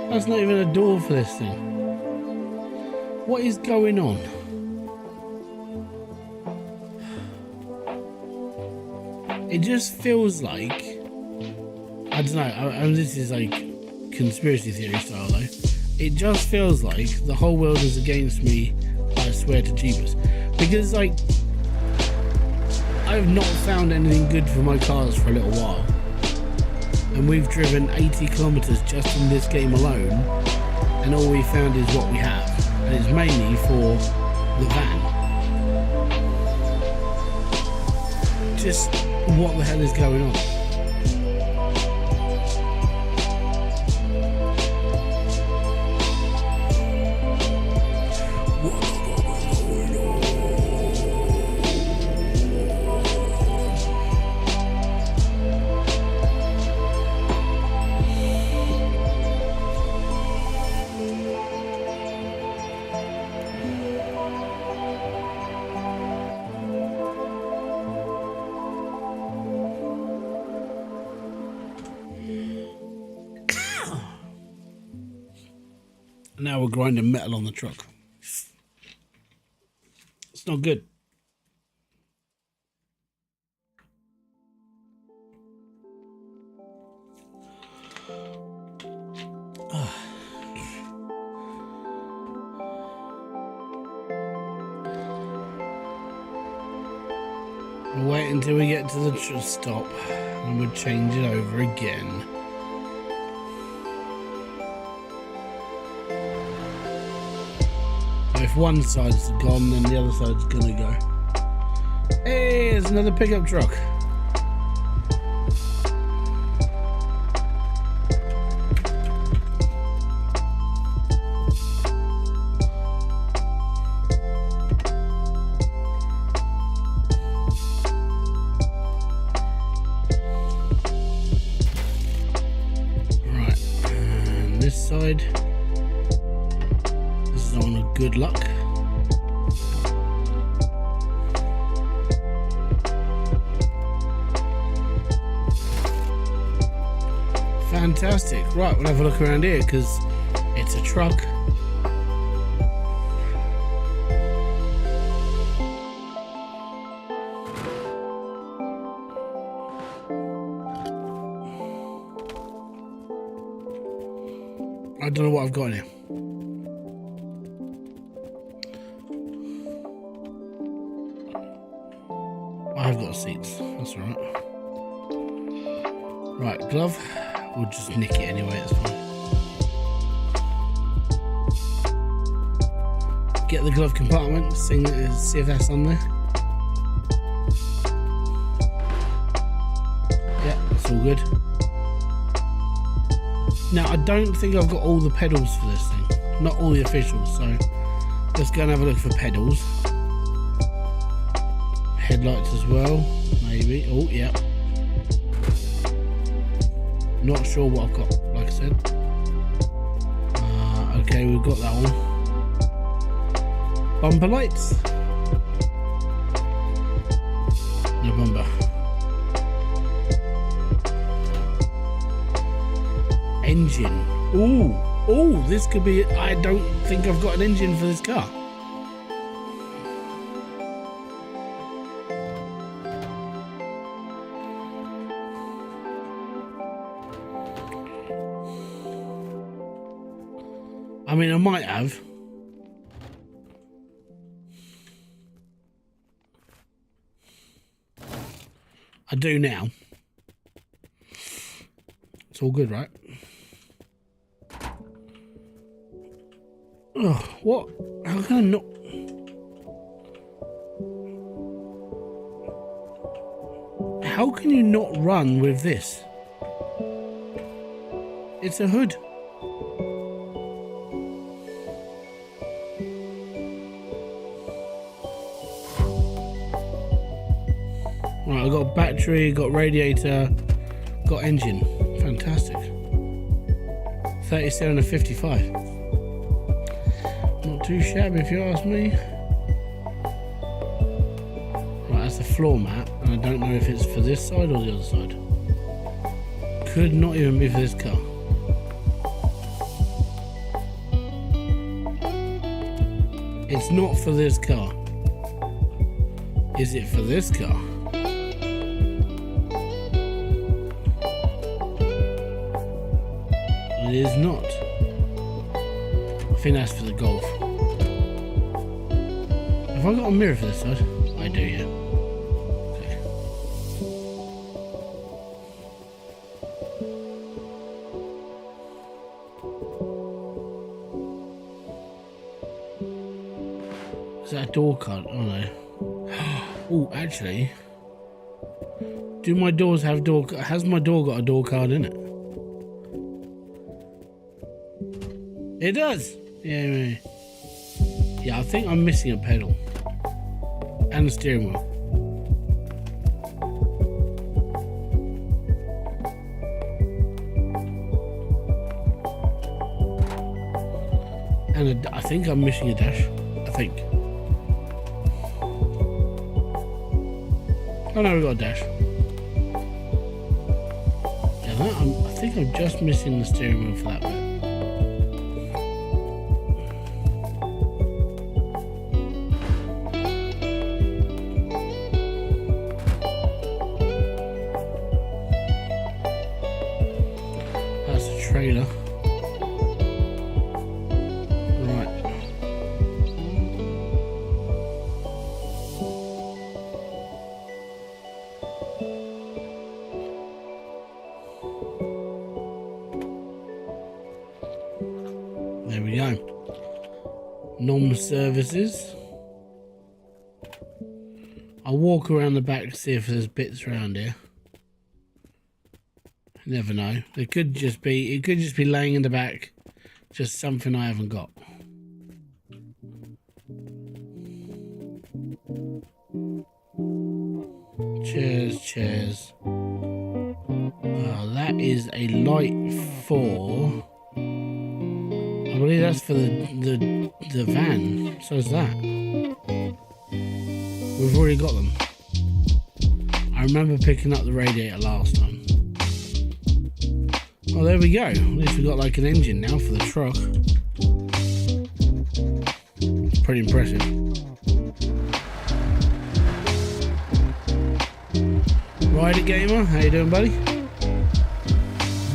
That's not even a door for this thing. What is going on? It just feels like, I don't know, this is like conspiracy theory style though. It just feels like the whole world is against me, I swear to Jeebus. Because like, I have not found anything good for my cars for a little while. And we've driven 80 kilometers just in this game alone, and all we found is what we have, and it's mainly for the van. Just what the hell is going on? Now we're grinding metal on the truck. It's not good. We'll wait until we get to the stop and we'll change it over again. If one side's gone, then the other side's gonna go. Hey, there's another pickup truck. Right, and this side. Good luck. Fantastic. Right, we'll have a look around here because it's a truck. I don't know what I've got in here. I've got seats, that's alright. Right, glove. We'll just nick it anyway, it's fine. Get the glove compartment, see if that's on there. Yeah, that's all good. Now, I don't think I've got all the pedals for this thing. Not all the officials, so let's go and have a look for pedals. Headlights as well, maybe. Oh, yeah. Not sure what I've got, like I said. Okay, we've got that one. Bumper lights. No bumper. Engine. Ooh, oh, this could be. I don't think I've got an engine for this car. I mean, I might have. I do now. It's all good, right? Oh, what? How can I not? How can you not run with this? It's a hood. Right, I've got battery, got radiator, got engine. Fantastic. 37 to 55. Not too shabby if you ask me. Right, that's the floor mat, and I don't know if it's for this side or the other side. Could not even be for this car. It's not for this car. Is it for this car? It is not. I think that's for the Golf. Have I got a mirror for this side? I do, yeah. Okay. Is that a door card? Oh no. Oh, actually. Do my doors have door? Has my door got a door card in it? It does. Yeah. Yeah, I think I'm missing a pedal and the steering wheel. And I think I'm missing a dash. I think. Oh no, we got a dash. Yeah, I think I'm just missing the steering wheel for that bit. Trailer. Right. There we go. Non-services. I'll walk around the back to see if there's bits around here. Never know. It could just be laying in the back, just something I haven't got. Chairs. Oh, that is a light for. I believe that's for the van. So is that. We've already got them. I remember picking up the radiator last time. Well, there we go. At least we've got like an engine now for the truck. It's pretty impressive. Rider Gamer, how you doing, buddy?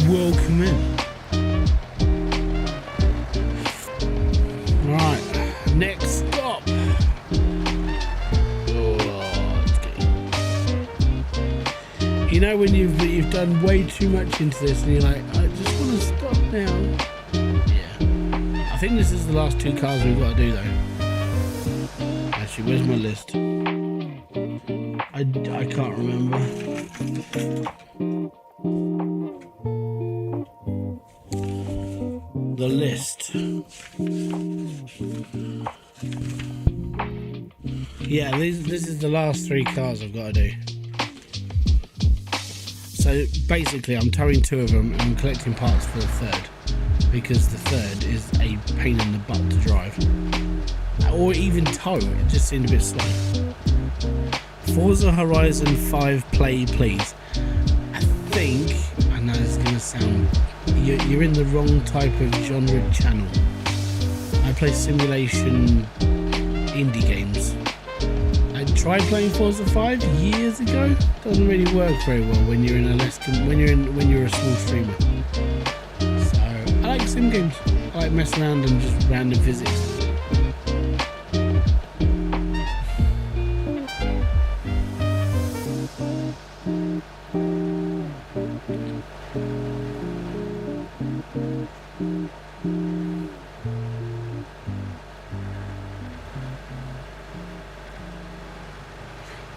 Welcome in. Right, next stop. You know when you've done way too much into this and you're like, I just want to stop now. Yeah. I think this is the last two cars we've got to do though. Actually, where's my list? I can't remember. The list. Yeah, this is the last three cars I've got to do. So basically I'm towing two of them and I'm collecting parts for the third, because the third is a pain in the butt to drive. Or even tow, it just seemed a bit slow. Forza Horizon 5 play please. I know it's going to sound, you're in the wrong type of genre channel. I play simulation indie games. I tried playing Forza 5 years ago. Doesn't really work very well when you're in a when you're a small streamer. So I like sim games. I like messing around and just random physics.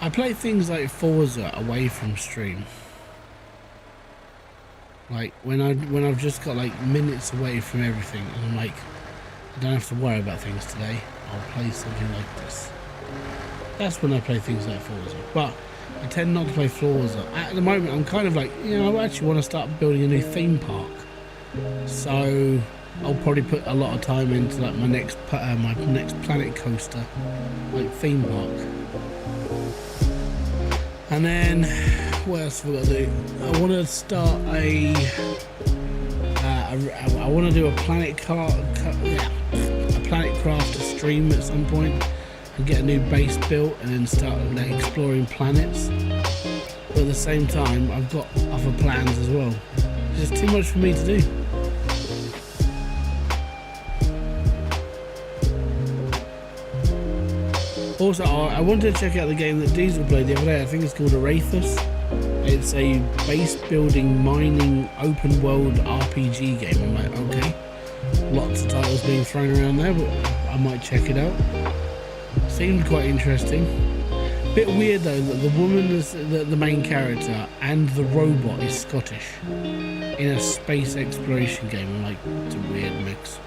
I play things like Forza away from stream. Like when I've just got like minutes away from everything, and I'm like, I don't have to worry about things today. I'll play something like this. That's when I play things like Forza. But I tend not to play Forza. At the moment, I'm kind of like, you know, I actually want to start building a new theme park. So I'll probably put a lot of time into like my next Planet Coaster, like theme park. And then what else have I got to do? I want to start I want to do a Planet Crafter stream at some point and get a new base built and then start like, exploring planets. But at the same time, I've got other plans as well. It's just too much for me to do. Also, I wanted to check out the game that Diesel played the other day. I think it's called Arathus. It's a base building mining open world RPG game. I'm like, okay, lots of titles being thrown around there, but I might check it out. Seemed quite interesting. Bit weird though that the woman is the main character and the robot is Scottish in a space exploration game. I'm like, it's a weird mix.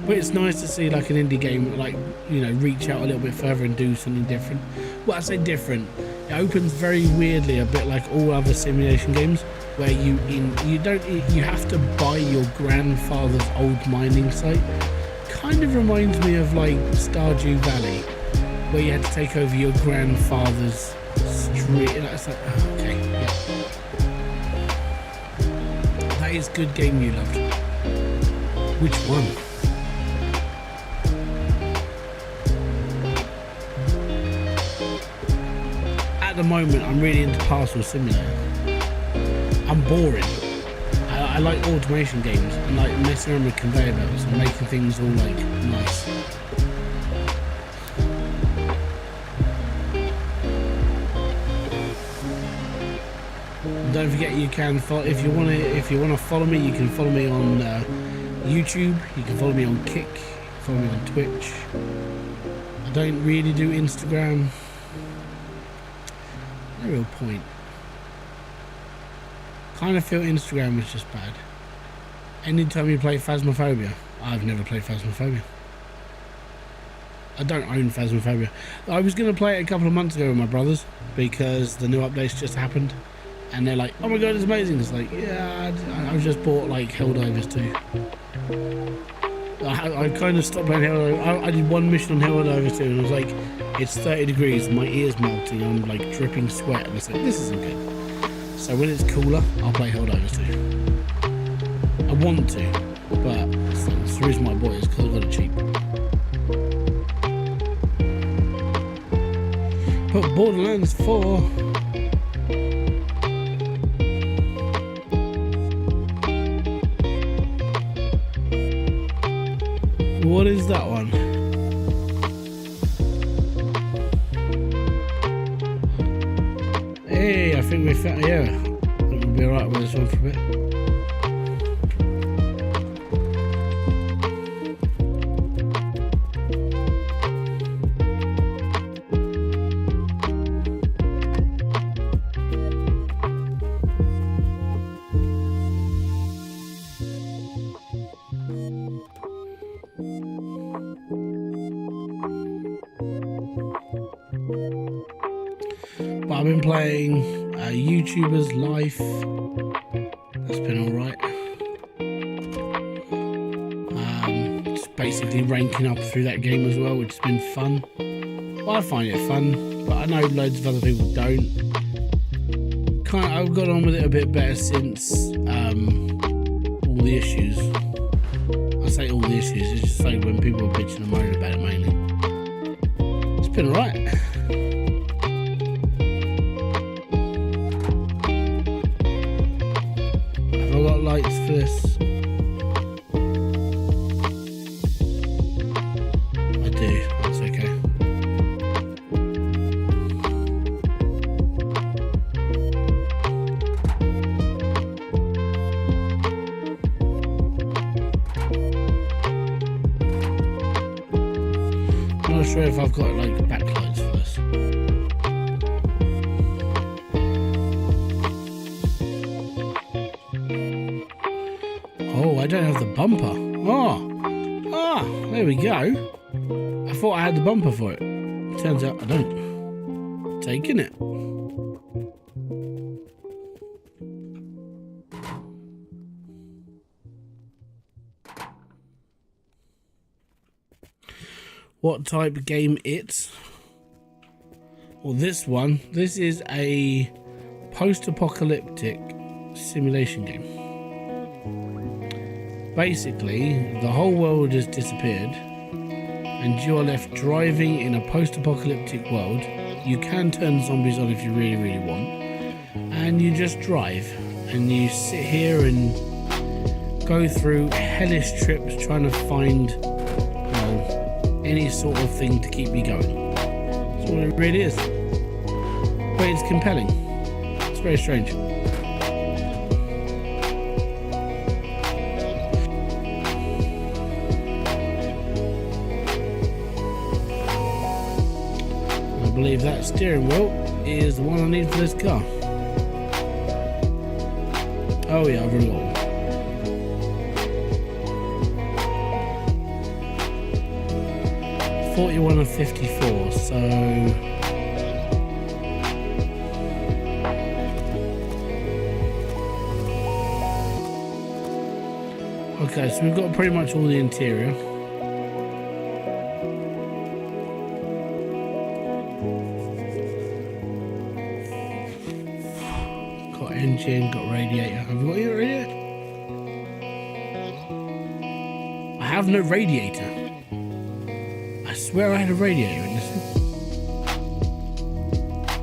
But it's nice to see like an indie game, like, you know, reach out a little bit further and do something different. Well, I say different. It opens very weirdly, a bit like all other simulation games, where you have to buy your grandfather's old mining site. Kind of reminds me of like Stardew Valley, where you had to take over your grandfather's street. And it's like, oh, okay, yeah. That is good game you loved. Which one? At the moment, I'm really into Parcel Simulator. I'm boring. I like automation games and like messing around with conveyor belts and making things all like nice. Don't forget, you can follow, if you want to follow me, you can follow me on YouTube. You can follow me on Kick. You can follow me on Twitch. I don't really do Instagram. No real point. Kind of feel Instagram is just bad. Anytime you play Phasmophobia, I've never played Phasmophobia. I don't own Phasmophobia. I was going to play it a couple of months ago with my brothers because the new updates just happened, and they're like, "Oh my god, it's amazing!" It's like, yeah, I've just bought like Helldivers 2. I kind of stopped playing Helldivers. I did one mission on Helldivers 2, and I was like, it's 30 degrees, my ears melting, I'm like dripping sweat, and I said, this isn't good. So when it's cooler, I'll play Helldivers 2. I want to, but that's the reason why I bought it, is because I got it cheap. But Borderlands 4... What is that one? Hey, I think we found, yeah, I think we'll be alright with this one for a bit. But I've been playing YouTuber's Life. That's been alright. Just basically ranking up through that game as well, which has been fun. Well, I find it fun, but I know loads of other people don't. I've got on with it a bit better since all the issues. I say all the issues, it's just like when people are bitching and moaning about it mainly. It's been alright. Have I got lights for this? I do, that's okay. not sure if I've got like backlights for this. Oh, I don't have the bumper. There we go. I thought I had the bumper for it. Turns out I don't. Taking it. What type of game it's? Well, this is a post-apocalyptic simulation game. Basically, the whole world has disappeared and you're left driving in a post-apocalyptic world. You can turn zombies on if you really, really want. And you just drive and you sit here and go through hellish trips trying to find any sort of thing to keep you going. That's what it really is. But it's compelling. It's very strange. I believe that steering wheel is the one I need for this car. Oh yeah, I've already got one. $41 of 54, so okay, so we've got pretty much all the interior. Got engine, got radiator. Have we got your radiator? I have no radiator. I swear I had a radiator in this thing.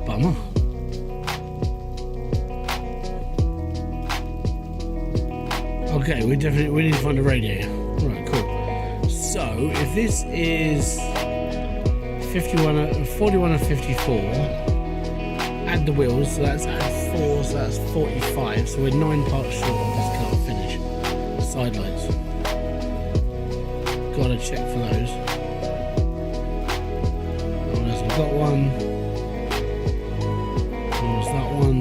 Bummer. Okay, we need to find a radiator. Alright, cool. So, if this is 41 of 54, add the wheels, so that's at 4, so that's 45, so we're 9 parts short of this car finish. Side lights. Gotta check for those. Got one. There's that one.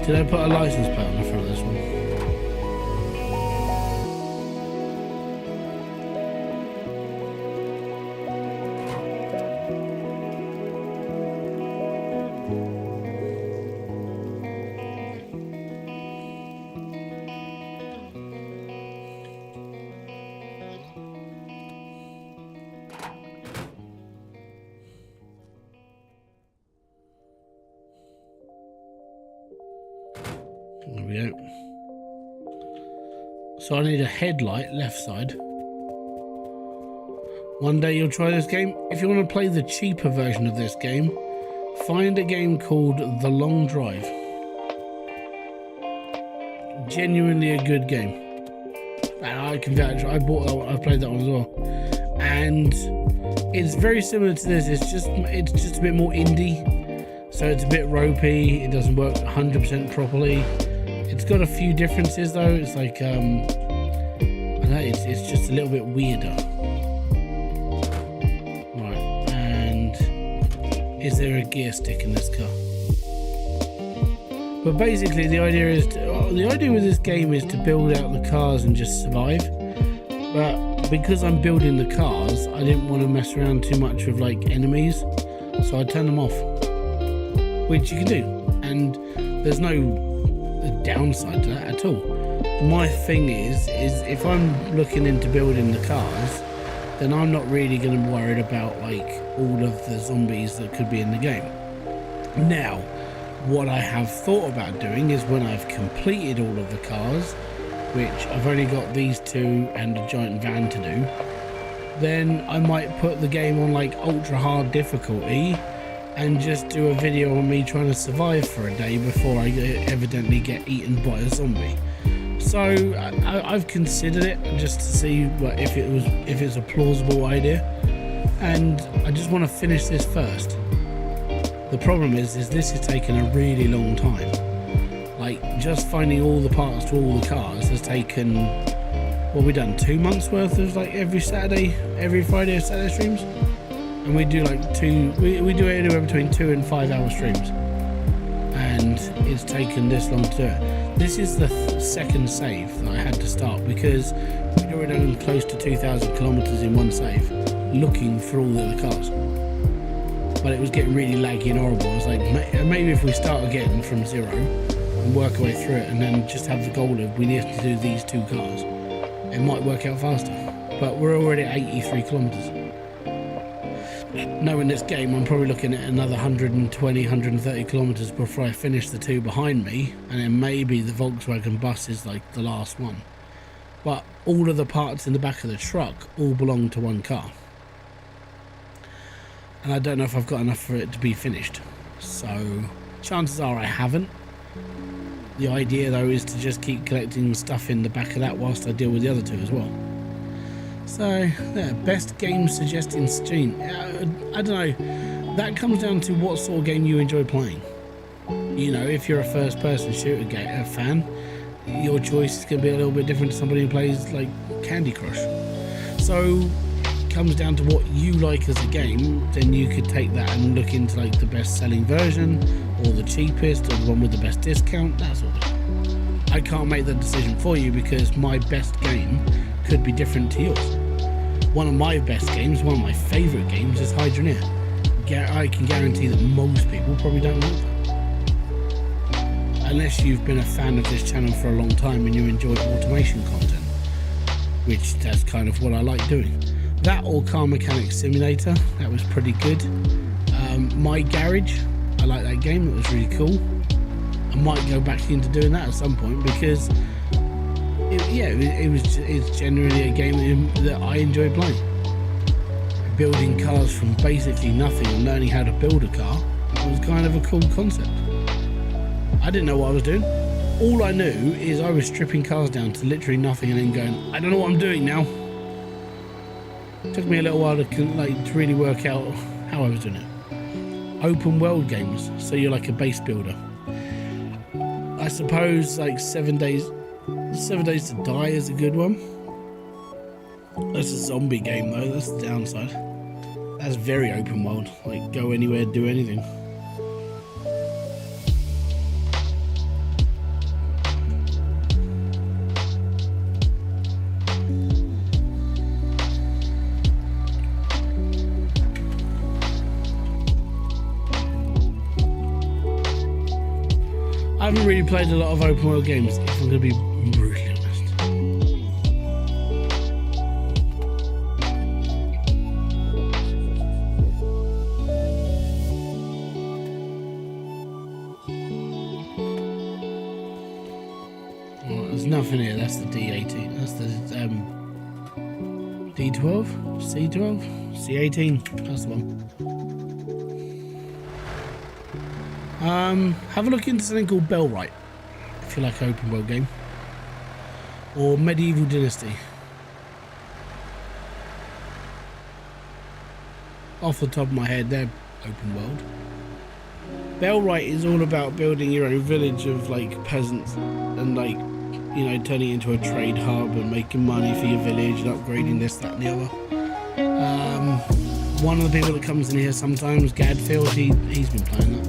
Did I put a license plate on the front of this one? There we go. So I need a headlight left side. One day you'll try this game. If you want to play the cheaper version of this game, find a game called The Long Drive. Genuinely a good game. And I can vouch, I bought that one, I played that one as well. And it's very similar to this, it's just a bit more indie. So it's a bit ropey, it doesn't work 100% properly. It's got a few differences though. It's like I don't know, it's just a little bit weirder. Right, and is there a gear stick in this car? But basically the idea with this game is to build out the cars and just survive. But because I'm building the cars, I didn't want to mess around too much with like enemies, so I turned them off, which you can do, and there's no downside to that at all. My thing is if I'm looking into building the cars, then I'm not really going to be worried about like all of the zombies that could be in the game. Now, what I have thought about doing is when I've completed all of the cars, which I've only got these two and a giant van to do, then I might put the game on like ultra hard difficulty and just do a video on me trying to survive for a day before I evidently get eaten by a zombie. So I've considered it just to see if it's a plausible idea, and I just want to finish this first. The problem is this is taking a really long time. Like like just finding all the parts to all the cars has taken, what we done, 2 months worth of like every Friday or Saturday streams, and we do like we do anywhere between 2 and 5 hour streams, and it's taken this long to do it. This is the second save that I had to start because we'd already done close to 2,000 kilometers in one save looking for all the other cars, but it was getting really laggy and horrible. I was like, maybe if we start again from zero and work our way through it, and then just have the goal of we need to do these 2 cars, it might work out faster. But we're already at 83 kilometers. Knowing this game, I'm probably looking at another 120, 130 kilometers before I finish the 2 behind me, and then maybe the Volkswagen bus is like the last one. But all of the parts in the back of the truck all belong to one car, and I don't know if I've got enough for it to be finished, so chances are I haven't. The idea though is to just keep collecting stuff in the back of that whilst I deal with the other 2 as well. So yeah, best game suggesting stream, I don't know, that comes down to what sort of game you enjoy playing. You know, if you're a first person shooter fan, your choice is going to be a little bit different to somebody who plays like Candy Crush. So comes down to what you like as a game, then you could take that and look into like the best selling version or the cheapest or the one with the best discount, that sort of thing. I can't make the decision for you because my best game could be different to yours. One of my best games, one of my favourite games is Hybridsteel. I can guarantee that most people probably don't know that, unless you've been a fan of this channel for a long time and you enjoy automation content, which that's kind of what I like doing. That or Car Mechanic Simulator, that was pretty good. My Garage, I like that game, that was really cool. I might go back into doing that at some point because it's generally a game that I enjoy playing. Building cars from basically nothing and learning how to build a car was kind of a cool concept. I didn't know what I was doing. All I knew is I was stripping cars down to literally nothing and then going, I don't know what I'm doing now. It took me a little while to really work out how I was doing it. Open world games, so you're like a base builder. I suppose like 7 Days to Die is a good one. That's a zombie game though, that's the downside. That's very open world, like go anywhere, do anything. I haven't really played a lot of open world games, if I'm going to be brutally honest. Well, there's nothing here, that's the D18, that's the D12, C12, C18, that's the one. Have a look into something called Bellwright, if you like an open world game, or Medieval Dynasty. Off the top of my head, they're open world. Bellwright is all about building your own village of like peasants and like, you know, turning it into a trade hub and making money for your village and upgrading this, that and the other. One of the people that comes in here sometimes, Gadfield, he's been playing that.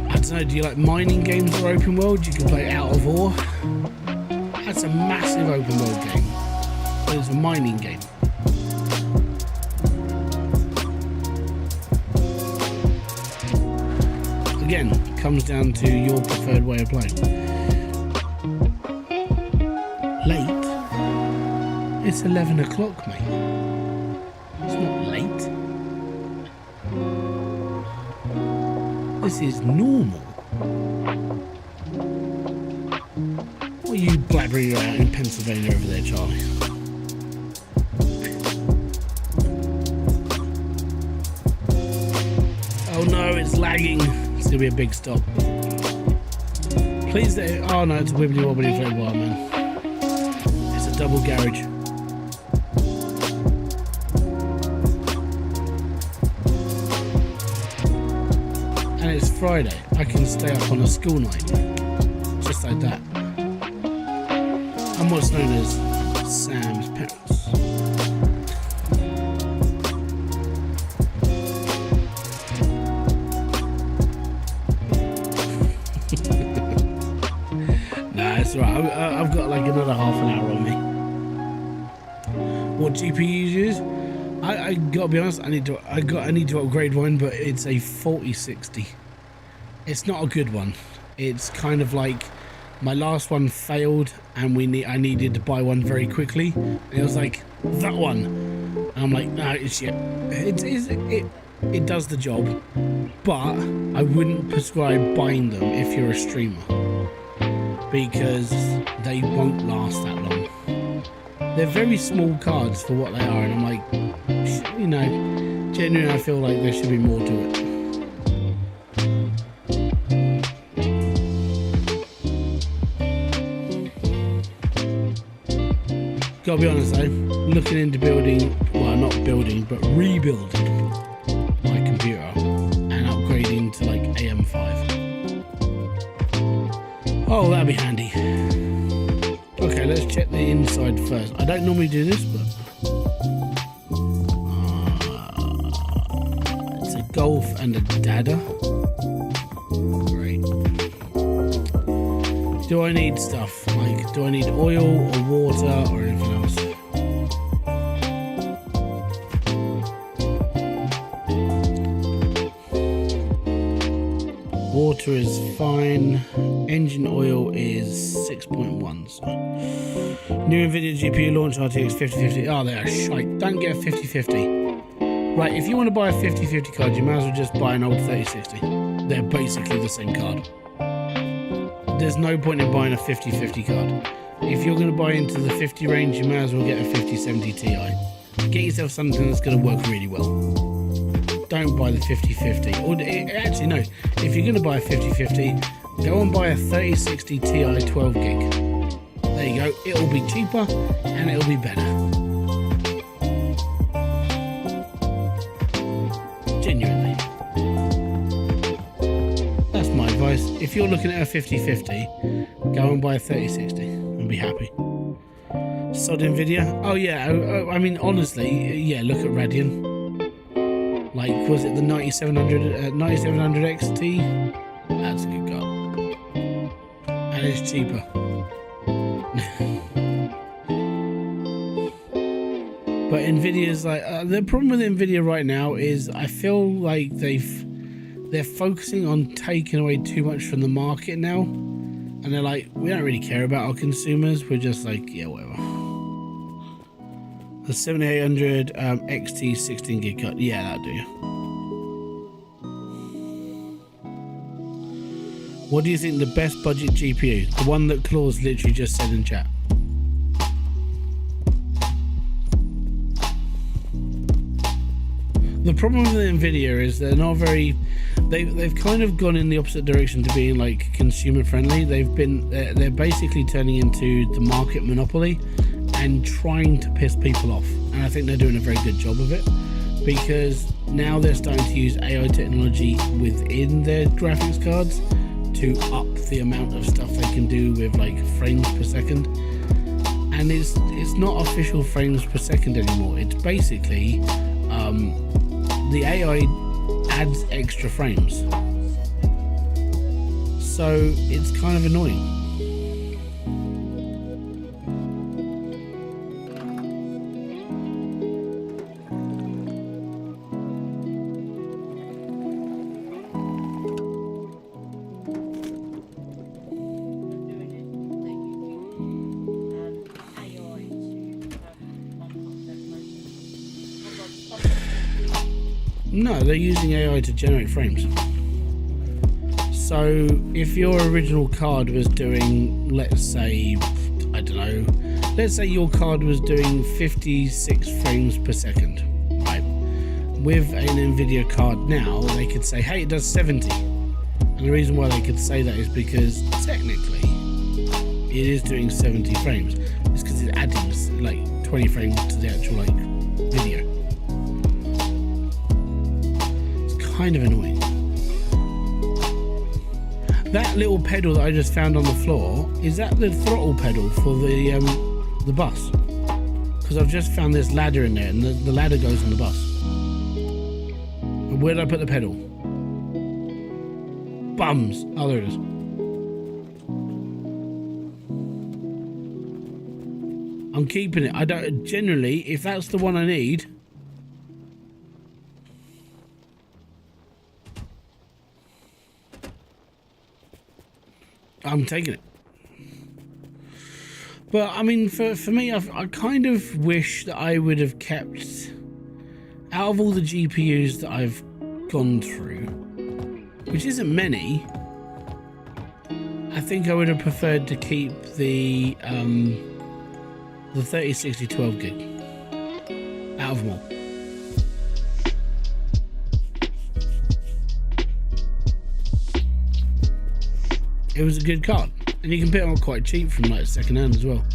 I don't know, do you like mining games or open world? You can play Out of Ore. That's a massive open world game, but it's a mining game. Again, comes down to your preferred way of playing. Late? It's 11 o'clock, mate. It's not late. This is normal. What are you blabbering about in Pennsylvania over there, Charlie? Oh no, it's lagging. It's gonna be a big stop. Please, oh no, it's a wibbly wobbly for a while, man. It's a double garage. Friday, I can stay up on a school night, just like that. I'm what's known as Sam's parents. Nah, it's alright. I've got like another half an hour on me. What GPU you use? I gotta be honest. I need to upgrade one, but it's a 4060. It's not a good one. It's kind of like my last one failed, and I needed to buy one very quickly. And it was like that one. And I'm like, no, it's shit. It does the job, but I wouldn't prescribe buying them if you're a streamer, because they won't last that long. They're very small cards for what they are, and I'm like, you know, genuinely I feel like there should be more to it. Gotta be honest though, looking into building, well not building, but rebuilding my computer and upgrading to like AM5. Oh, that'd be handy. Okay, let's check the inside first. I don't normally do this, but it's a Golf and a Dada. Great. Do I need stuff? Like, do I need oil or water or anything else? Water is fine. Engine oil is 6.1. So. New NVIDIA GPU launch RTX 5050. Oh, they are shite. Don't get a 5050. Right, if you want to buy a 5050 card, you might as well just buy an old 3060. They're basically the same card. There's no point in buying a 5050 card. If you're going to buy into the 50 range, you may as well get a 5070 Ti. Get yourself something that's going to work really well. Don't buy the 5050. Or actually, no. If you're going to buy a 5050, go and buy a 3060 Ti 12 gig. There you go. It'll be cheaper and it'll be better. Genuinely. That's my advice. If you're looking at a 5050, go and buy a 3060 and be happy. Sod NVIDIA. Oh yeah. I mean, honestly, yeah. Look at Radeon. Like, was it the 9700 XT? That's a good card. And it's cheaper. But Nvidia's like, the problem with Nvidia right now is I feel like they're focusing on taking away too much from the market now. And they're like, we don't really care about our consumers. We're just like, yeah, whatever. The 7800 XT 16 gig card. Yeah, that'll do. What do you think the best budget GPU? The one that Claus literally just said in chat. The problem with Nvidia is they're not very. They've kind of gone in the opposite direction to being like consumer friendly. They're basically turning into the market monopoly and trying to piss people off, and I think they're doing a very good job of it, because now they're starting to use AI technology within their graphics cards to up the amount of stuff they can do with like frames per second. And it's not official frames per second anymore. It's basically the AI adds extra frames, so it's kind of annoying. No, they're using AI to generate frames. So if your original card was doing, let's say, I don't know, let's say your card was doing 56 frames per second, right? With an Nvidia card now, they could say, hey, it does 70. And the reason why they could say that is because technically it is doing 70 frames. It's because it's adding like 20 frames to the actual like video. Kind of annoying. That little pedal that I just found on the floor, is that the throttle pedal for the bus? Because I've just found this ladder in there, and the ladder goes on the bus. And where did I put the pedal? Bums! Oh, there it is. I'm keeping it. I don't generally, if that's the one I need. I'm taking it. But I mean, for me, I kind of wish that I would have kept, out of all the GPUs that I've gone through, which isn't many, I think I would have preferred to keep the 3060 12 gig out of them all. It was a good card, and you can pick it up quite cheap from like second hand as well.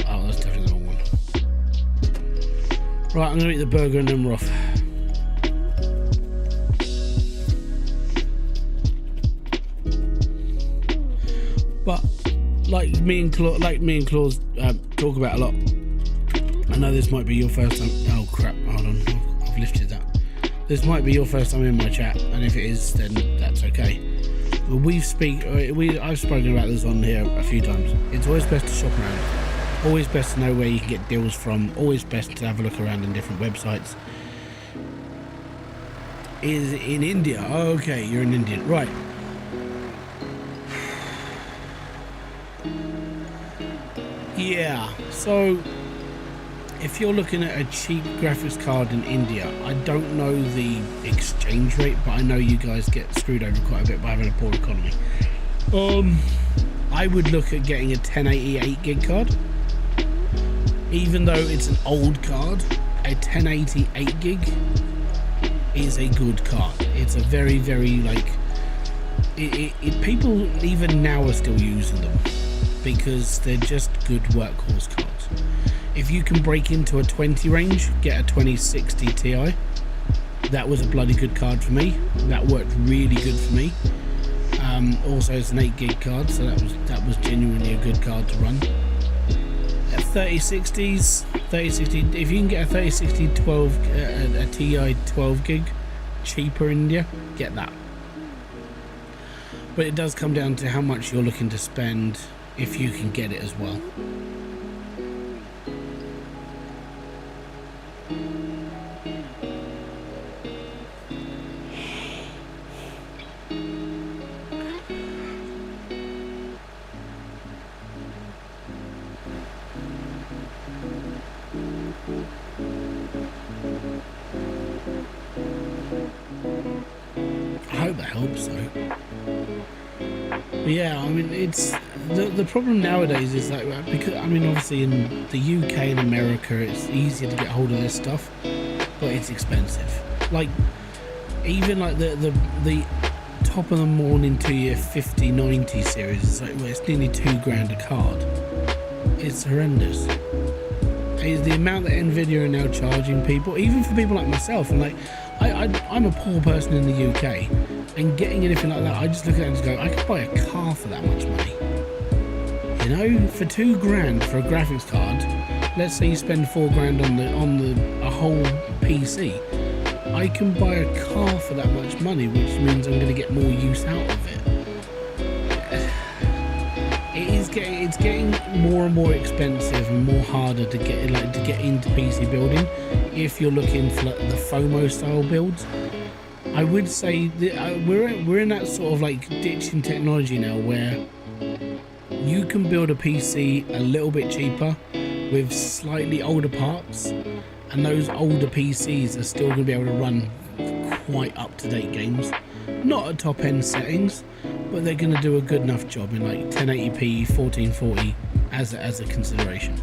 Oh, that's definitely the wrong one. Right, I'm gonna eat the burger and then we're off. But like me and Claus talk about a lot. I know this might be your first time. Oh crap! Hold on, I've lifted that. This might be your first time in my chat, and if it is, then that's okay. But I've spoken about this on here a few times. It's always best to shop around. Always best to know where you can get deals from. Always best to have a look around in different websites. Is in India? Oh, okay, you're an Indian, right? Yeah. So, if you're looking at a cheap graphics card in India, I don't know the exchange rate, but I know you guys get screwed over quite a bit by having a poor economy. I would look at getting a 1080 8 gig card. Even though it's an old card, a 1080 8 gig is a good card. It's a very, very like people even now are still using them because they're just good workhorse cards. If you can break into a 20 range, get a 2060 Ti. That was a bloody good card for me. That worked really good for me. Also, it's an 8 gig card, so that was genuinely a good card to run. At 3060, if you can get a 3060 12, a Ti 12 gig cheaper in India, get that. But it does come down to how much you're looking to spend if you can get it as well. I hope that helps though. But yeah, I mean, it's the problem nowadays is that because I mean, obviously in the UK and America, it's easier to get hold of this stuff, but it's expensive. Like even like the top of the morning to your 5090 series, it's like well, it's nearly £2,000 a card. It's horrendous. Is the amount that Nvidia are now charging people, even for people like myself, and like I'm a poor person in the UK, and getting anything like that, I just look at it and just go, I could buy a car for that much money. You know, for £2,000 for a graphics card, let's say you spend £4,000 on a whole PC, I can buy a car for that much money, which means I'm going to get more use out of it. It's getting more and more expensive and more harder to get into PC building if you're looking for like the FOMO style builds. I would say that we're in that sort of like ditching technology now where you can build a PC a little bit cheaper with slightly older parts, and those older PCs are still going to be able to run quite up-to-date games. Not at top-end settings, but they're going to do a good enough job in like 1080p, 1440 as a consideration.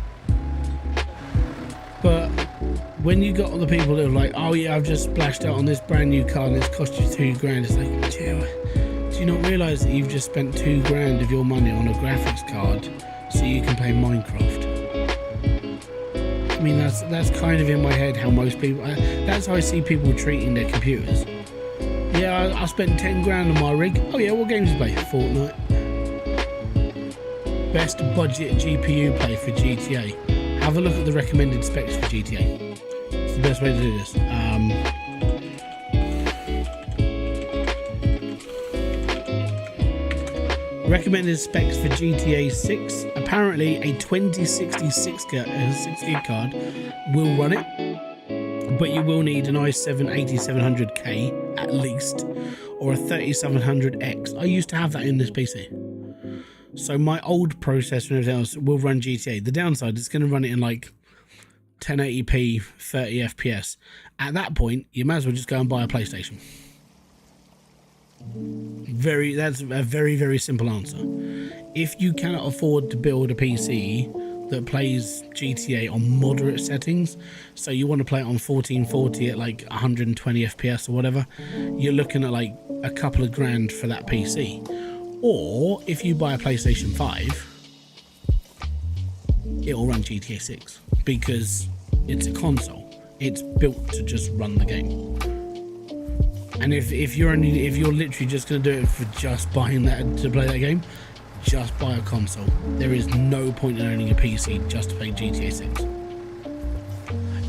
But when you got all the people that are like, oh yeah, I've just splashed out on this brand new car and it's cost you £2,000, it's like, do you not realise that you've just spent £2,000 of your money on a graphics card so you can play Minecraft? I mean, that's kind of in my head how most people, that's how I see people treating their computers. Yeah, I spent 10 grand on my rig. Oh yeah, what games do you play? Fortnite. Best budget GPU play for GTA. Have a look at the recommended specs for GTA. It's the best way to do this. Recommended specs for GTA 6. Apparently a 2060 60 card will run it, but you will need an i7 8700K at least, or a 3700X. I used to have that in this PC. So my old processor and everything else will run GTA. The downside is it's going to run it in like 1080p 30 FPS. At that point, you might as well just go and buy a PlayStation. That's a very, very simple answer. If you cannot afford to build a PC that plays GTA on moderate settings, so you want to play it on 1440 at like 120 FPS or whatever, you're looking at like a couple of grand for that PC. Or if you buy a PlayStation 5, it'll run GTA 6 because it's a console. It's built to just run the game. And if you're literally just going to do it for just buying that to play that game, just buy a console. There is no point in owning a PC just to play GTA 6.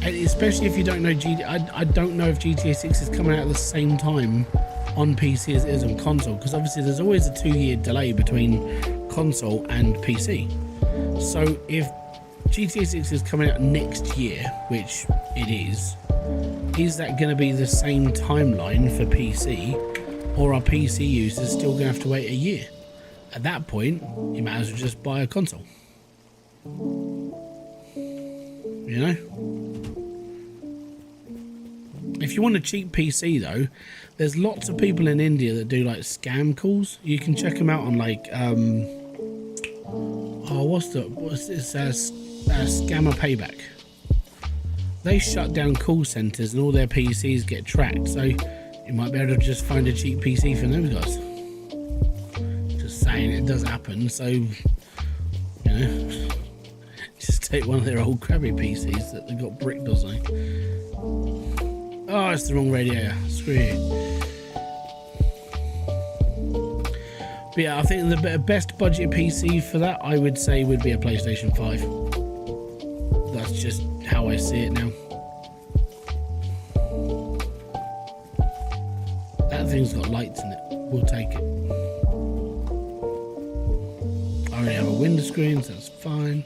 And especially if you don't know I don't know if GTA 6 is coming out at the same time on PC as it is on console, because obviously there's always a 2-year delay between console and PC. So if GTA 6 is coming out next year, which it is that going to be the same timeline for PC, or are PC users still going to have to wait a year? At that point, you might as well just buy a console. You know? If you want a cheap PC though, there's lots of people in India that do like scam calls. You can check them out on like Scammer Payback. They shut down call centers and all their PCs get tracked, so you might be able to just find a cheap PC for those guys. Just saying, it does happen, so you know, just take one of their old crappy PCs that they got bricked or something. Oh, it's the wrong radiator. Screw you. But yeah, I think the best budget PC for that, I would say, would be a PlayStation 5. That's just how I see it now. That thing's got lights in it. We'll take it. I already have a window screen, so that's fine.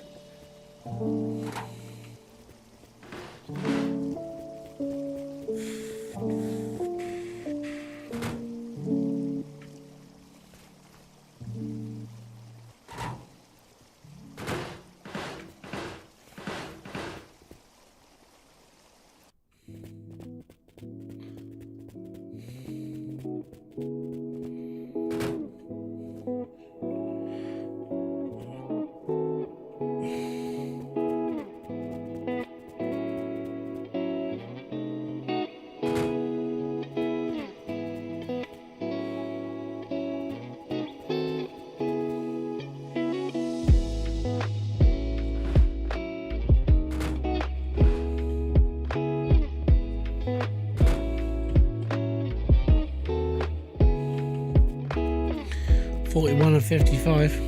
41 and 55.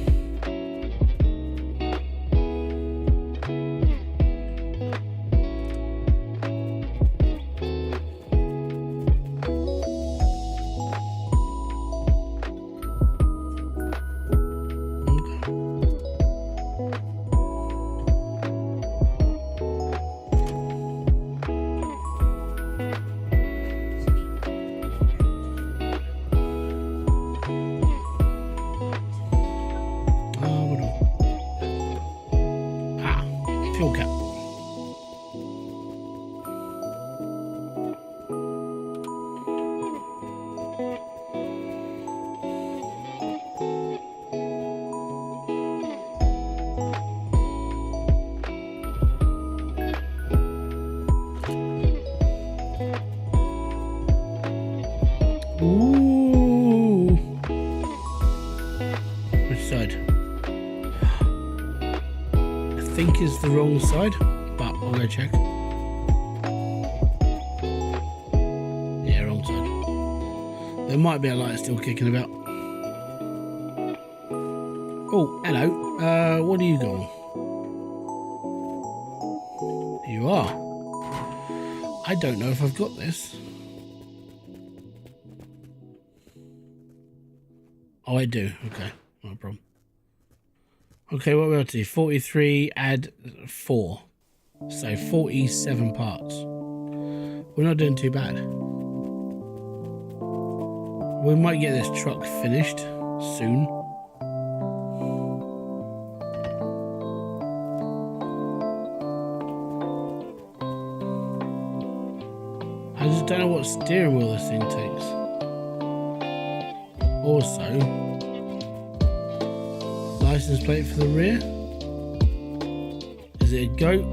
Fuel cap. Ooh. Which side? I think is the wrong side, but I'll go check. Yeah, wrong side. There might be a light still kicking about. Oh, hello. What are you going? You are. I don't know if I've got this. Oh, I do. Okay, no problem. Okay, what are we up to? 43 add 4. So 47 parts. We're not doing too bad. We might get this truck finished soon. I just don't know what steering wheel this thing takes. Also, license plate for the rear. Is it a goat?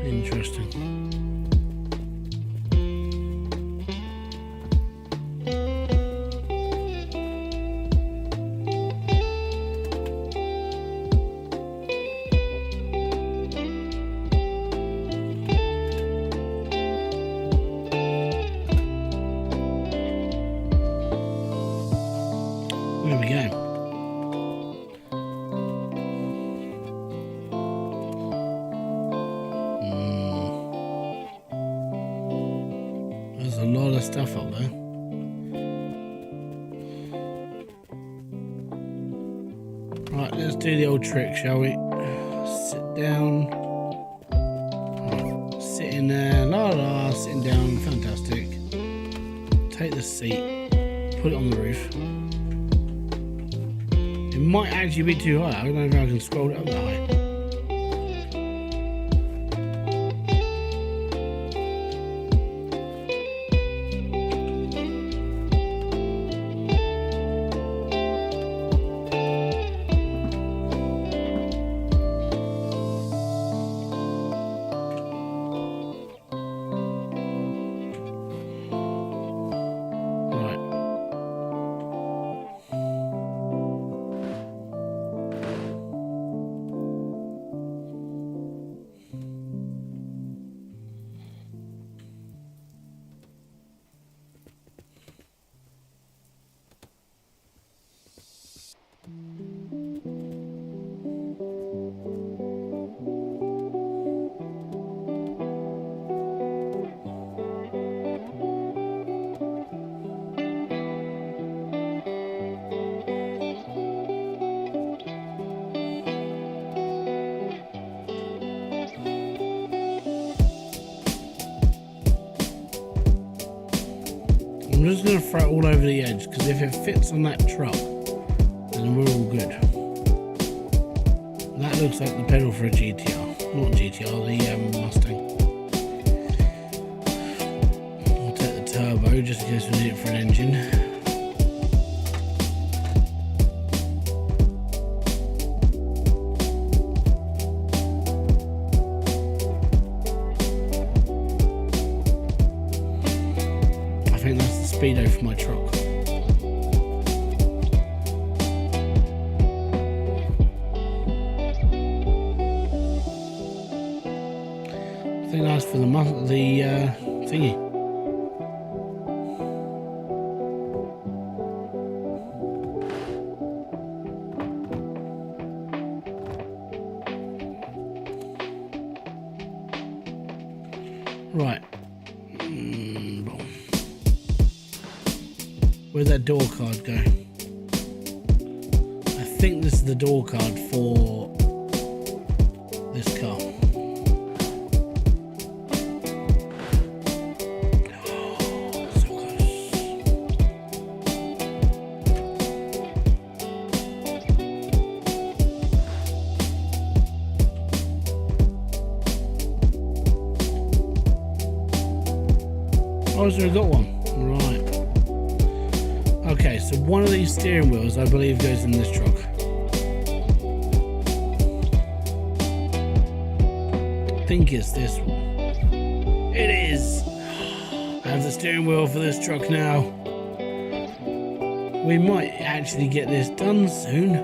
Interesting. There we go. There's a lot of stuff up there. Right, let's do the old trick, shall we? Sit down. Right, sitting there, la la, sitting down, fantastic. Take the seat, put it on the roof. It might actually be too high. I don't know if I can scroll it up that high. I'm just going to throw it all over the edge, because if it fits on that truck, then we're all good. That looks like the pedal for a GTR. Not GTR, the Mustang. I'll take the turbo, just in case we need it for an engine. I think that's the speedo for my truck. I think that's for the thingy. Right. Where'd that door card go? I think this is the door card for this car. Oh, so close. Oh, so we got one. Right. Okay, so one of these steering wheels, I believe, goes in this truck. think it's this one. It is. I have the steering wheel for this truck now. We might actually get this done soon.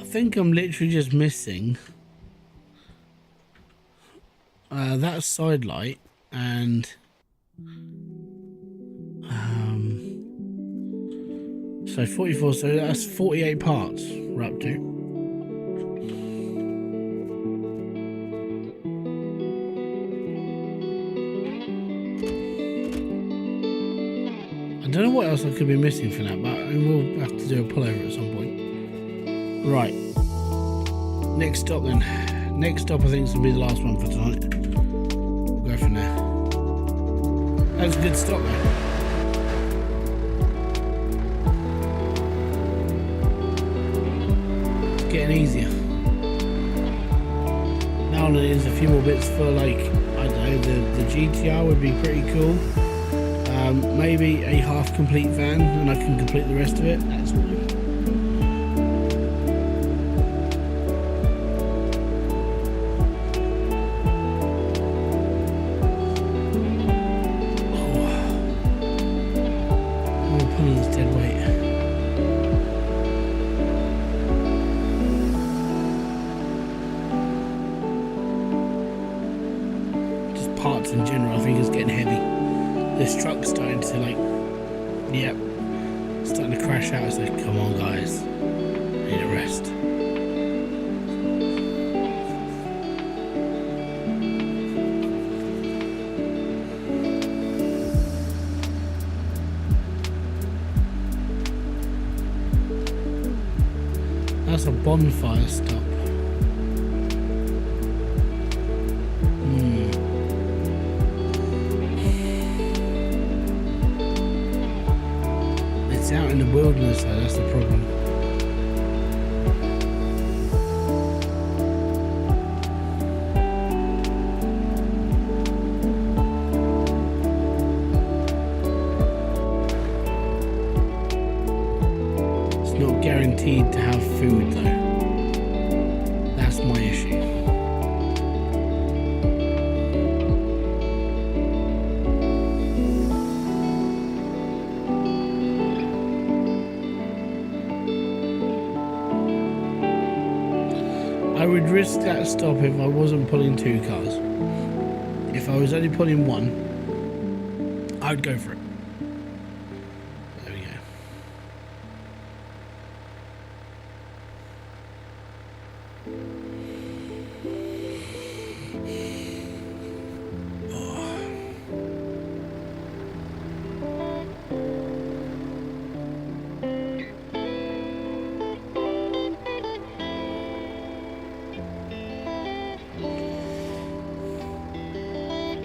I think I'm literally just missing that side light and so 44, so that's 48 parts we're up to. I don't know what else I could be missing for that, but we'll have to do a pullover at some point. Right. Next stop then. Next stop I think is going to be the last one for tonight. We'll go from there. That was a good stop there. It's getting easier. Now there's a few more bits for like, I don't know, the GTR would be pretty cool. Maybe a half complete van and I can complete the rest of it. That's fine. Parts in general, I think it's getting heavy. This truck's starting to like, yep, starting to crash out. It's like, come on guys, I need a rest. That's a bonfire stop. Out in the wilderness though, that's the problem. It's not guaranteed to have food though. That's my issue. I would risk that stop if I wasn't pulling two cars. If I was only pulling one, I would go for it. There we go.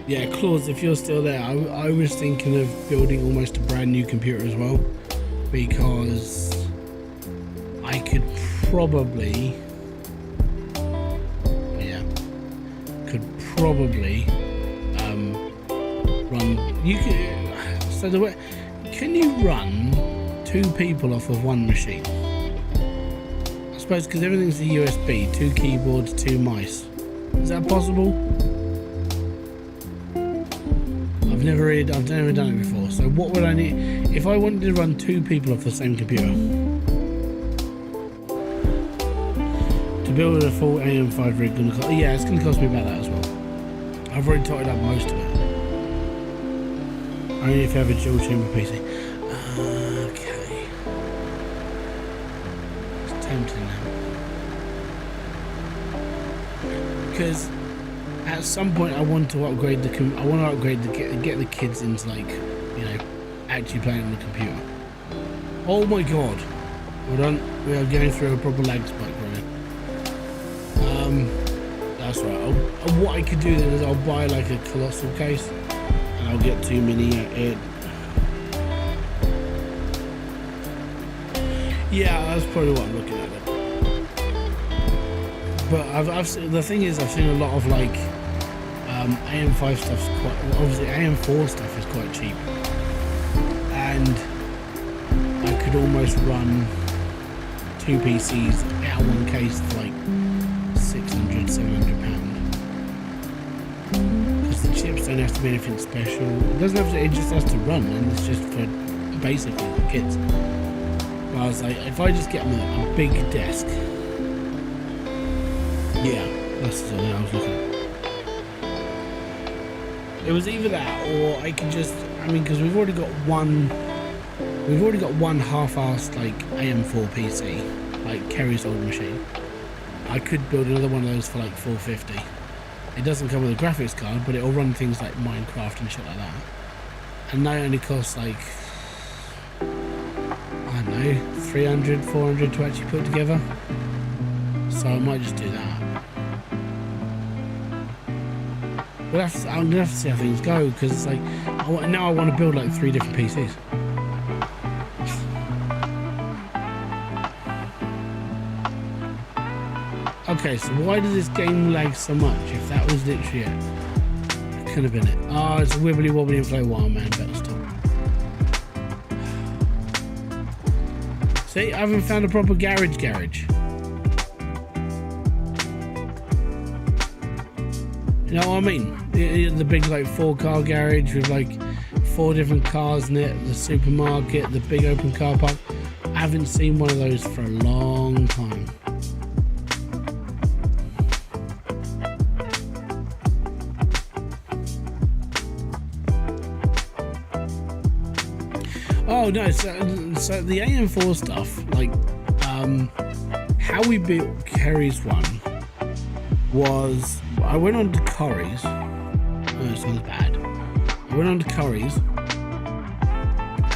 Yeah, Claus, if you're still there, I was thinking of building almost a brand new computer as well, because I could probably, run. You can. So the way, can you run two people off of one machine? I suppose because everything's a USB, two keyboards, two mice. Is that possible? I've never done it before. So what would I need if I wanted to run two people off the same computer? To build a full AM5 rig, yeah, it's going to cost me about that as well. I've already totted up most of it. Only if you have a dual chamber PC. Okay. It's tempting now. Because at some point I want to upgrade get the kids into, like, you know, actually playing on the computer. Oh my god. Hold on, we are going through a proper lag spike right now. That's right. What I could do then is I'll buy like a colossal case and I'll get two mini yeah, that's probably what I'm looking at. But the thing is, I've seen a lot of like AM5 stuff's quite, obviously AM4 stuff is quite cheap, and I could almost run 2 PCs out of one case for like 600, 700 pounds. Because the chips don't have to be anything special. It doesn't have to, it just has to run, and it's just for basically for kids. But I was like, if I just get them a big desk, yeah, that's what I was looking at. It was either that, or I can just, I mean, because we've already got one half-assed like AM4 PC, like Kerry's old machine. I could build another one of those for like 450. It doesn't come with a graphics card, but it'll run things like Minecraft and shit like that. And they only cost like, I don't know, 300, 400 to actually put together. So I might just do that. But I'm gonna have to see how things go, because it's like, now I want to build like 3 different PCs. Okay, so why does this game lag so much? If that was literally it, could have been it. Oh, it's a wibbly wobbly and flow wild man. Better stop. See, I haven't found a proper garage. You know what I mean? The big like 4-car garage with like 4 different cars in it, the supermarket, the big open car park. I haven't seen one of those for a long time. Oh no, so the AM4 stuff, like how we built Kerry's one was, I went on to Curry's. Oh, it sounds bad. I went on to Curry's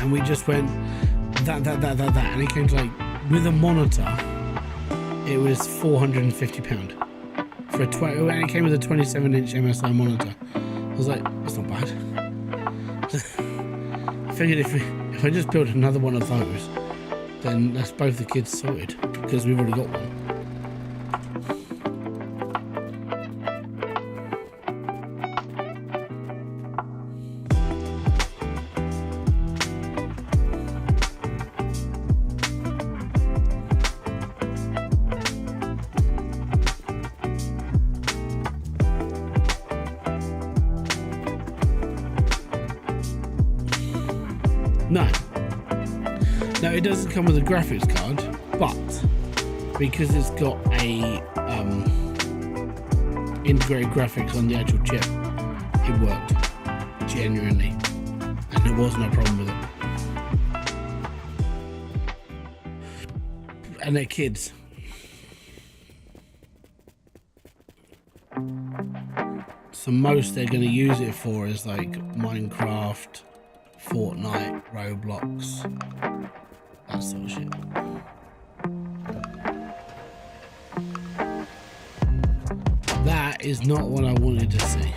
and we just went that, and it came to like, with a monitor, it was £450 for a and it came with a 27-inch MSI monitor. I was like, that's not bad. I figured if I just built another one of those, then that's both the kids sorted, because we've already got one. No, it doesn't come with a graphics card, but because it's got a integrated graphics on the actual chip, it worked genuinely, and there was no problem with it. And they're kids. So most they're going to use it for is like Minecraft, Fortnite, Roblox, that sort of shit. That is not what I wanted to see.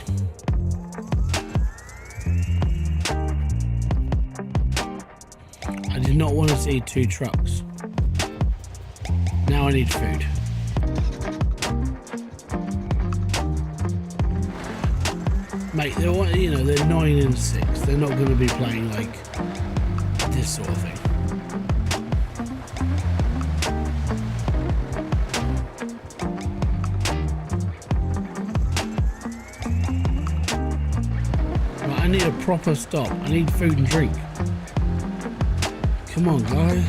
I did not want to see 2 trucks. Now I need food. Mate, they're 9 and 6. They're not going to be playing like this sort of thing. Right, I need a proper stop. I need food and drink. Come on, guy.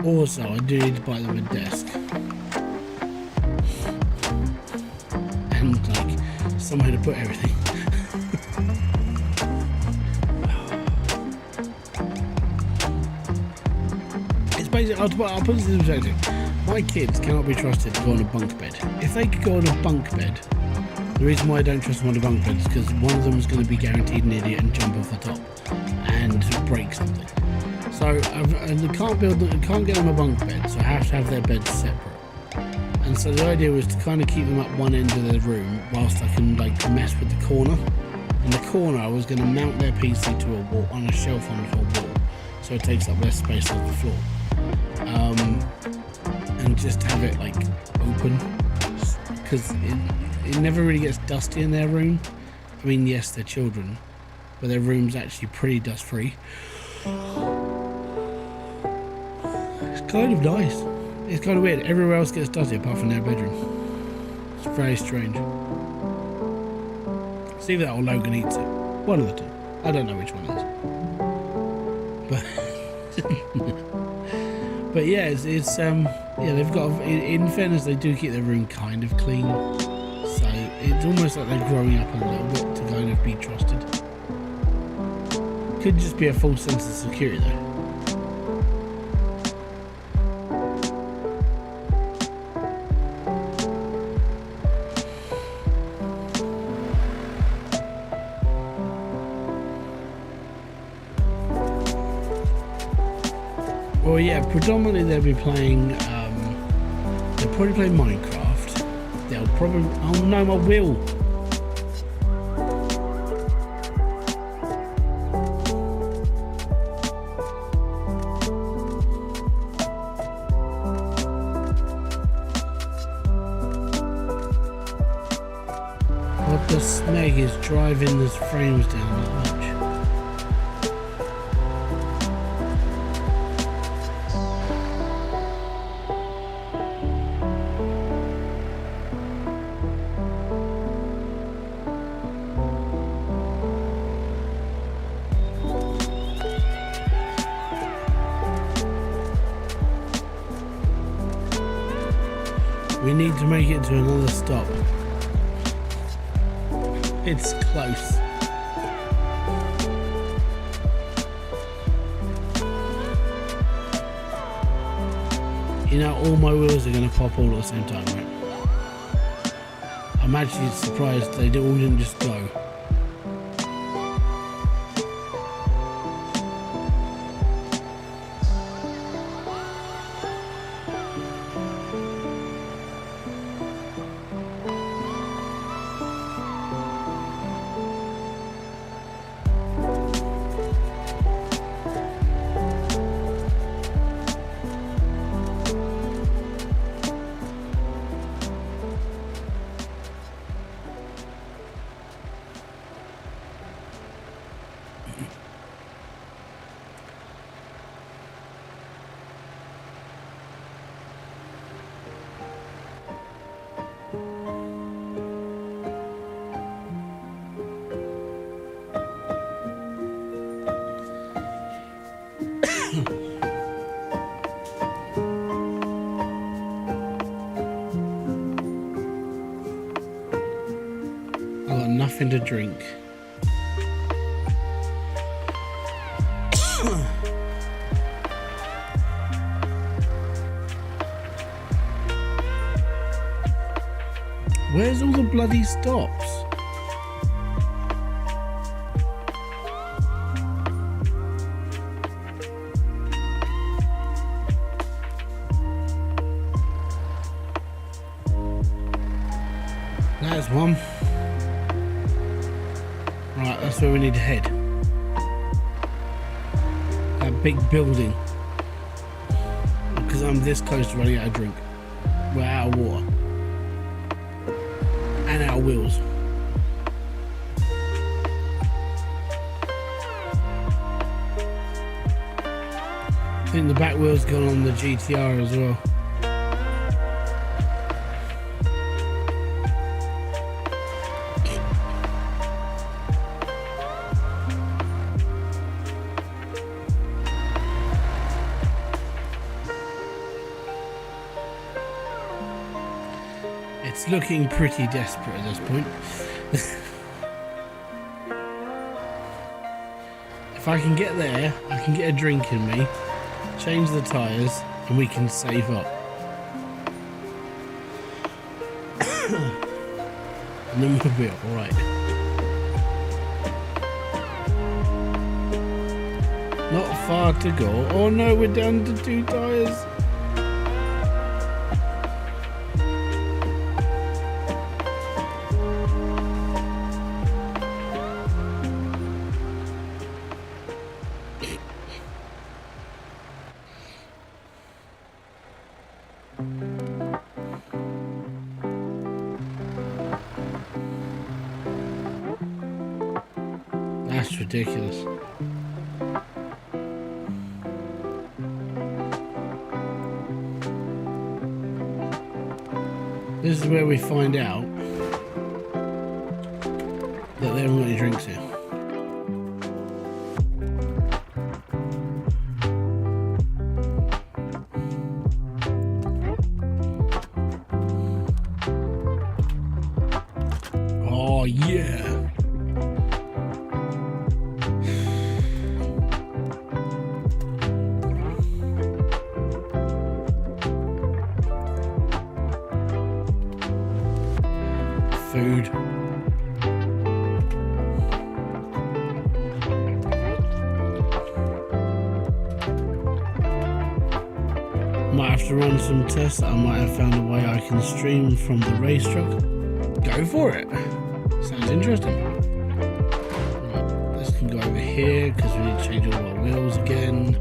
Also, I do need to buy them a desk. And, like, somewhere to put everything. It's basically, I'll put this in perspective. My kids cannot be trusted to go on a bunk bed. If they could go on a bunk bed, the reason why I don't trust them on a bunk bed is because one of them is going to be guaranteed an idiot and jump off the top and break something. So I can't get them a bunk bed, so I have to have their beds separate. And so the idea was to kind of keep them at one end of the room whilst I can like mess with the corner. In the corner I was going to mount their PC to a wall, on a shelf onto a wall, so it takes up less space on the floor. And just have it like open, because it never really gets dusty in their room. I mean, yes, they're children, but their room's actually pretty dust free. It's kind of nice. It's kind of weird. Everywhere else gets dusty apart from their bedroom. It's very strange. See that or Logan eats it. One of the two. I don't know which one it is. But yeah, it's yeah, they've got, in fairness, they do keep their room kind of clean. So it's almost like they're growing up a little bit to kind of be trusted. Could just be a false sense of security though. Well, yeah, predominantly they'll be playing, they'll probably play Minecraft. They'll probably, oh no, my wheel. What the snag is driving those frames down that much? We need to make it to another stop. It's close. You know, all my wheels are going to pop all at the same time, right? I'm actually surprised they all didn't just go. I've got nothing to drink. Where's all the bloody stops? There's one. Right, that's where we need to head. That big building. Because I'm this close to running out of drink. We're out of water. And our wheels. I think the back wheel's gone on the GTR as well. It's looking pretty desperate at this point. If I can get there, I can get a drink in me, change the tyres, and we can save up. And then we'll be alright. Not far to go. Oh no, we're down to 2 tyres. ridiculous. This is where we find out that they haven't got any drinks here. Oh yeah. Food. Might have to run some tests. I might have found a way I can stream from the race truck. Go for it. Sounds interesting. Right, this can go over here because we need to change all our wheels again.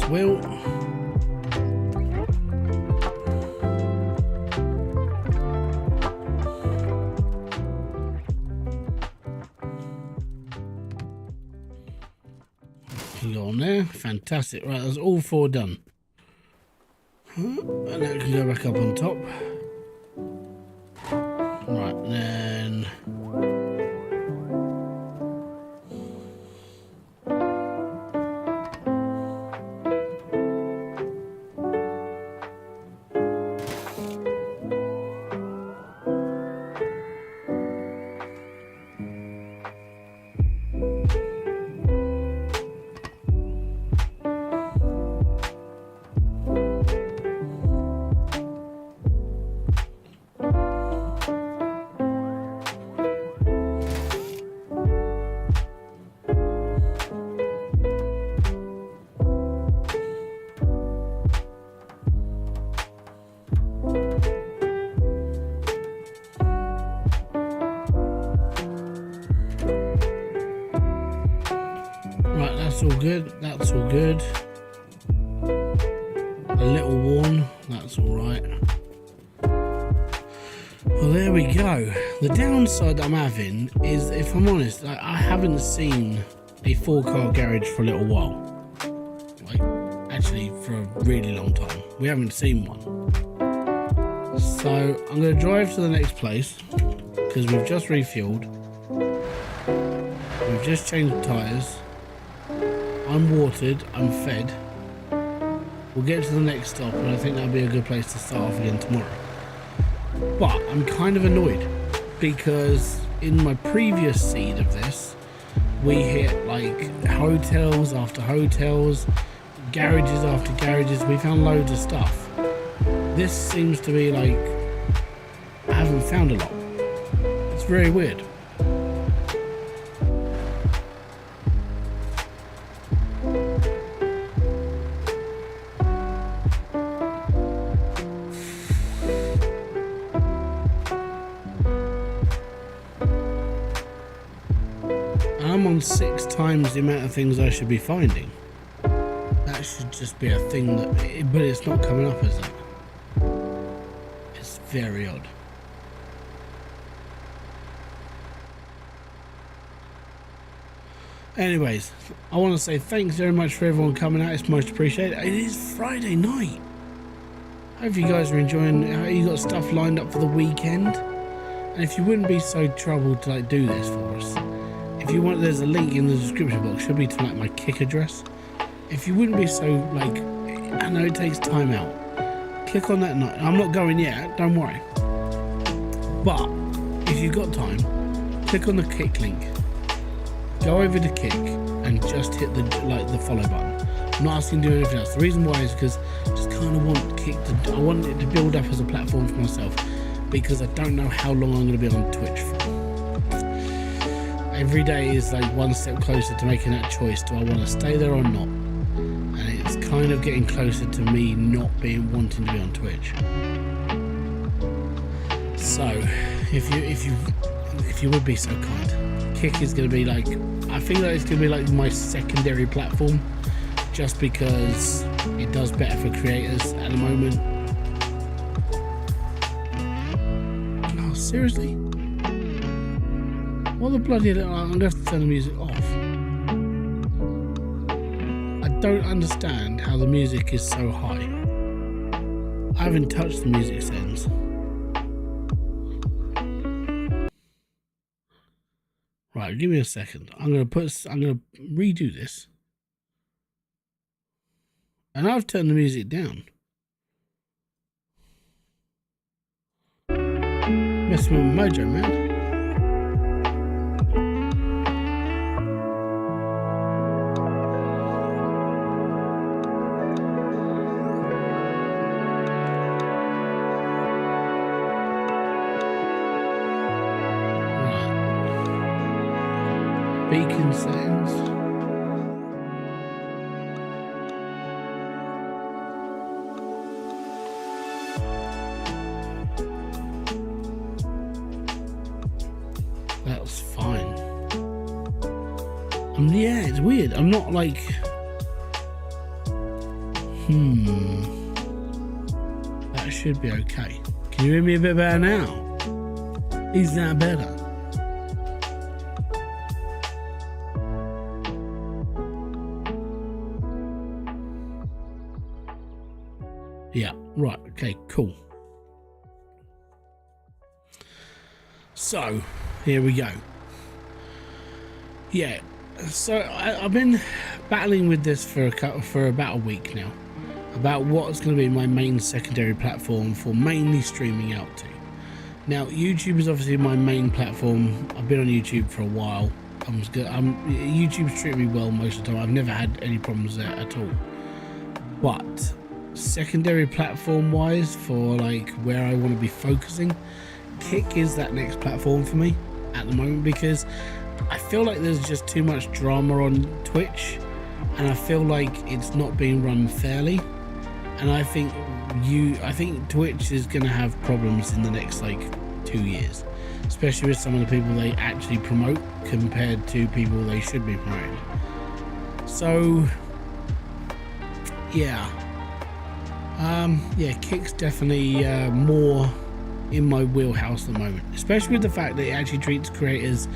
Wheel. Can go on there. Fantastic. Right, that's all 4 done. And then it can go back up on top. Right, and then that's all good. That's all good. A little worn. That's all right. Well, there we go. The downside I'm having is, if I'm honest, I haven't seen a 4-car garage for a little while. Like, actually, for a really long time. We haven't seen one. So I'm going to drive to the next place because we've just refueled. We've just changed the tyres. I'm watered, I'm fed. We'll get to the next stop, and I think that'll be a good place to start off again tomorrow. But I'm kind of annoyed because in my previous seed of this, we hit like hotels after hotels, garages after garages. We found loads of stuff. This seems to be like, I haven't found a lot. It's very weird. I'm on 6 times the amount of things I should be finding. That should just be a thing that, but it's not coming up, is it? It's very odd. Anyways, I want to say thanks very much for everyone coming out. It's most appreciated. It is Friday night. Hope you guys are enjoying. You got stuff lined up for the weekend. And if you wouldn't be so troubled to like do this for us, if you want, there's a link in the description box. Should be to like my kick address. If you wouldn't be so like, I know it takes time out. click on that. I'm not going yet, don't worry. But if you've got time, click on the Kick link. Go over to Kick and just hit the follow button. I'm not asking you to do anything else. The reason why is because I just kind of want Kick to. I want it to build up as a platform for myself, because I don't know how long I'm going to be on Twitch for. Every day is like one step closer to making that choice. Do I want to stay there or not? And it's kind of getting closer to me not wanting to be on Twitch. So, if you would be so kind, Kick is going to be like, I think that it's going to be like my secondary platform, just because it does better for creators at the moment. Oh, seriously? What the bloody hell? I'm going to have to turn the music off. I don't understand how the music is so high. I haven't touched the music settings. Right, give me a second. I'm gonna redo this. And I've turned the music down. Messing with my mojo, man. Beacon settings. That's fine. Yeah, it's weird. I'm not like that should be okay. Can you hear me a bit better now? Is that better? Yeah, right, okay, cool. So, here we go. Yeah, so I've been battling with this for about a week now, about what's going to be my main secondary platform for mainly streaming out to. Now, YouTube is obviously my main platform. I've been on YouTube for a while. YouTube's treated me well most of the time. I've never had any problems there at all. But secondary platform wise, for like where I want to be focusing, Kick is that next platform for me at the moment, because I feel like there's just too much drama on Twitch, and I feel like it's not being run fairly, and I think Twitch is going to have problems in the next like 2 years, especially with some of the people they actually promote compared to people they should be promoting. So yeah, Kick's definitely more in my wheelhouse at the moment, especially with the fact that it actually treats creators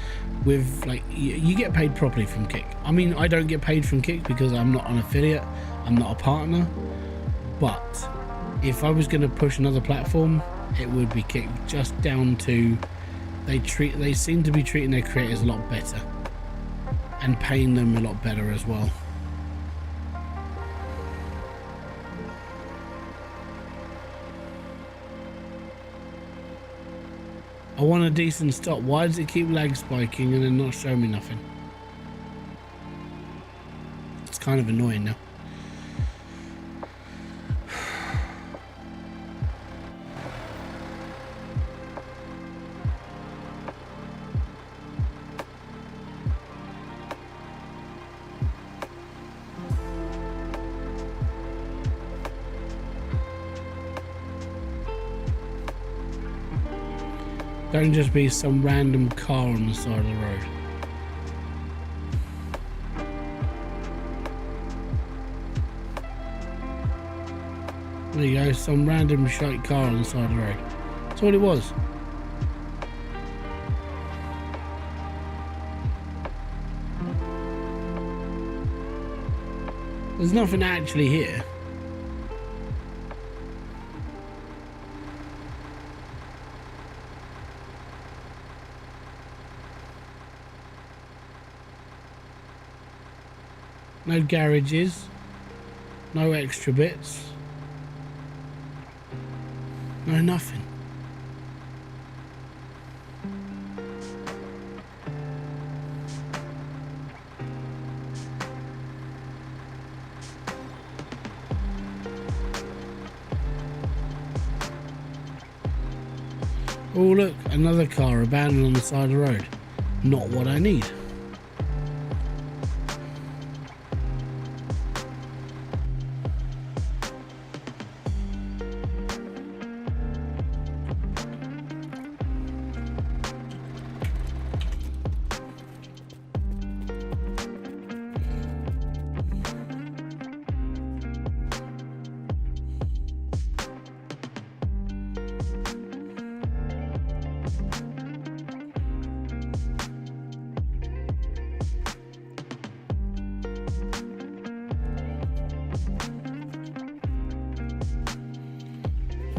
with like you get paid properly from Kick. I mean, I don't get paid from Kick because I'm not an affiliate, I'm not a partner, but if I was going to push another platform, it would be Kick, just down to they seem to be treating their creators a lot better and paying them a lot better as well. I want a decent stop. Why does it keep lag spiking and then not show me nothing? It's kind of annoying now. Don't just be some random car on the side of the road. There you go, some random shite car on the side of the road. That's all it was. There's nothing actually here. No garages, no extra bits. No, nothing. Oh look, another car abandoned on the side of the road. Not what I need.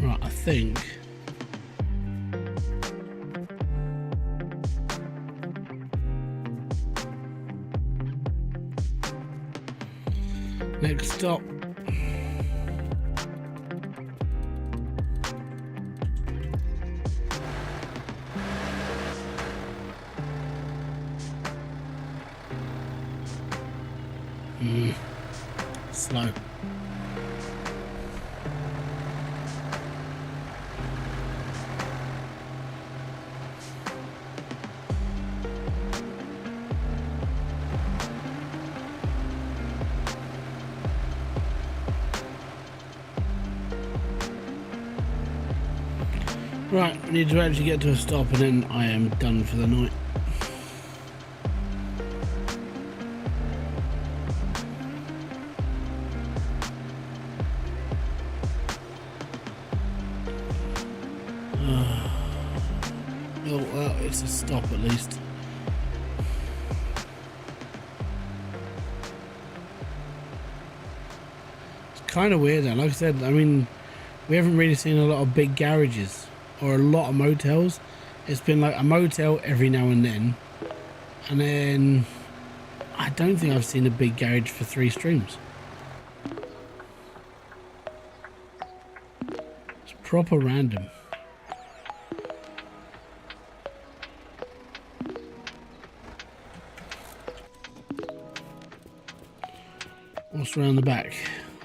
Right, I think next stop. Slow. Right, we need to actually get to a stop and then I am done for the night. Oh, well, it's a stop at least. It's kind of weird though. Like I said, I mean, we haven't really seen a lot of big garages or a lot of motels. It's been like a motel every now and then I don't think I've seen a big garage for 3 streams. It's proper random. What's around the back?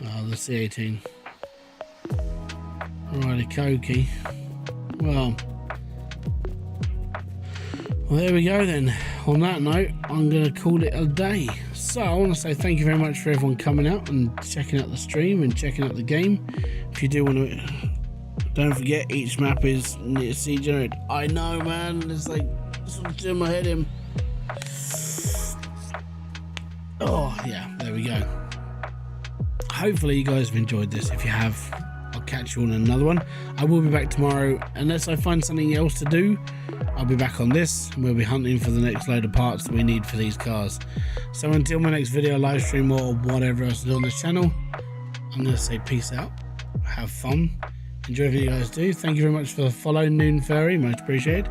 Oh, the C18. Righty cokey. Well, there we go then. On that note, I'm going to call it a day. So I want to say thank you very much for everyone coming out and checking out the stream and checking out the game. If you do want to, don't forget each map is near C generated. I know, man. It's like sort of doing my head in. Oh yeah, there we go. Hopefully you guys have enjoyed this. If you have, I'll catch you on another one. I will be back tomorrow unless I find something else to do. I'll be back on this and we'll be hunting for the next load of parts that we need for these cars. So until my next video, live stream or whatever else to do on this channel, I'm going to say peace out, have fun, enjoy what you guys do. Thank you very much for the follow, Noon Fairy, much appreciated.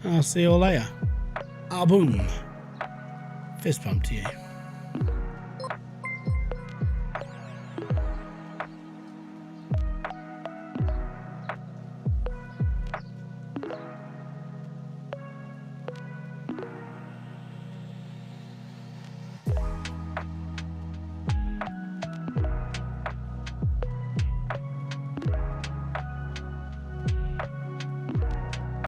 And I'll see you all later. Ah boom. Fist bump to you.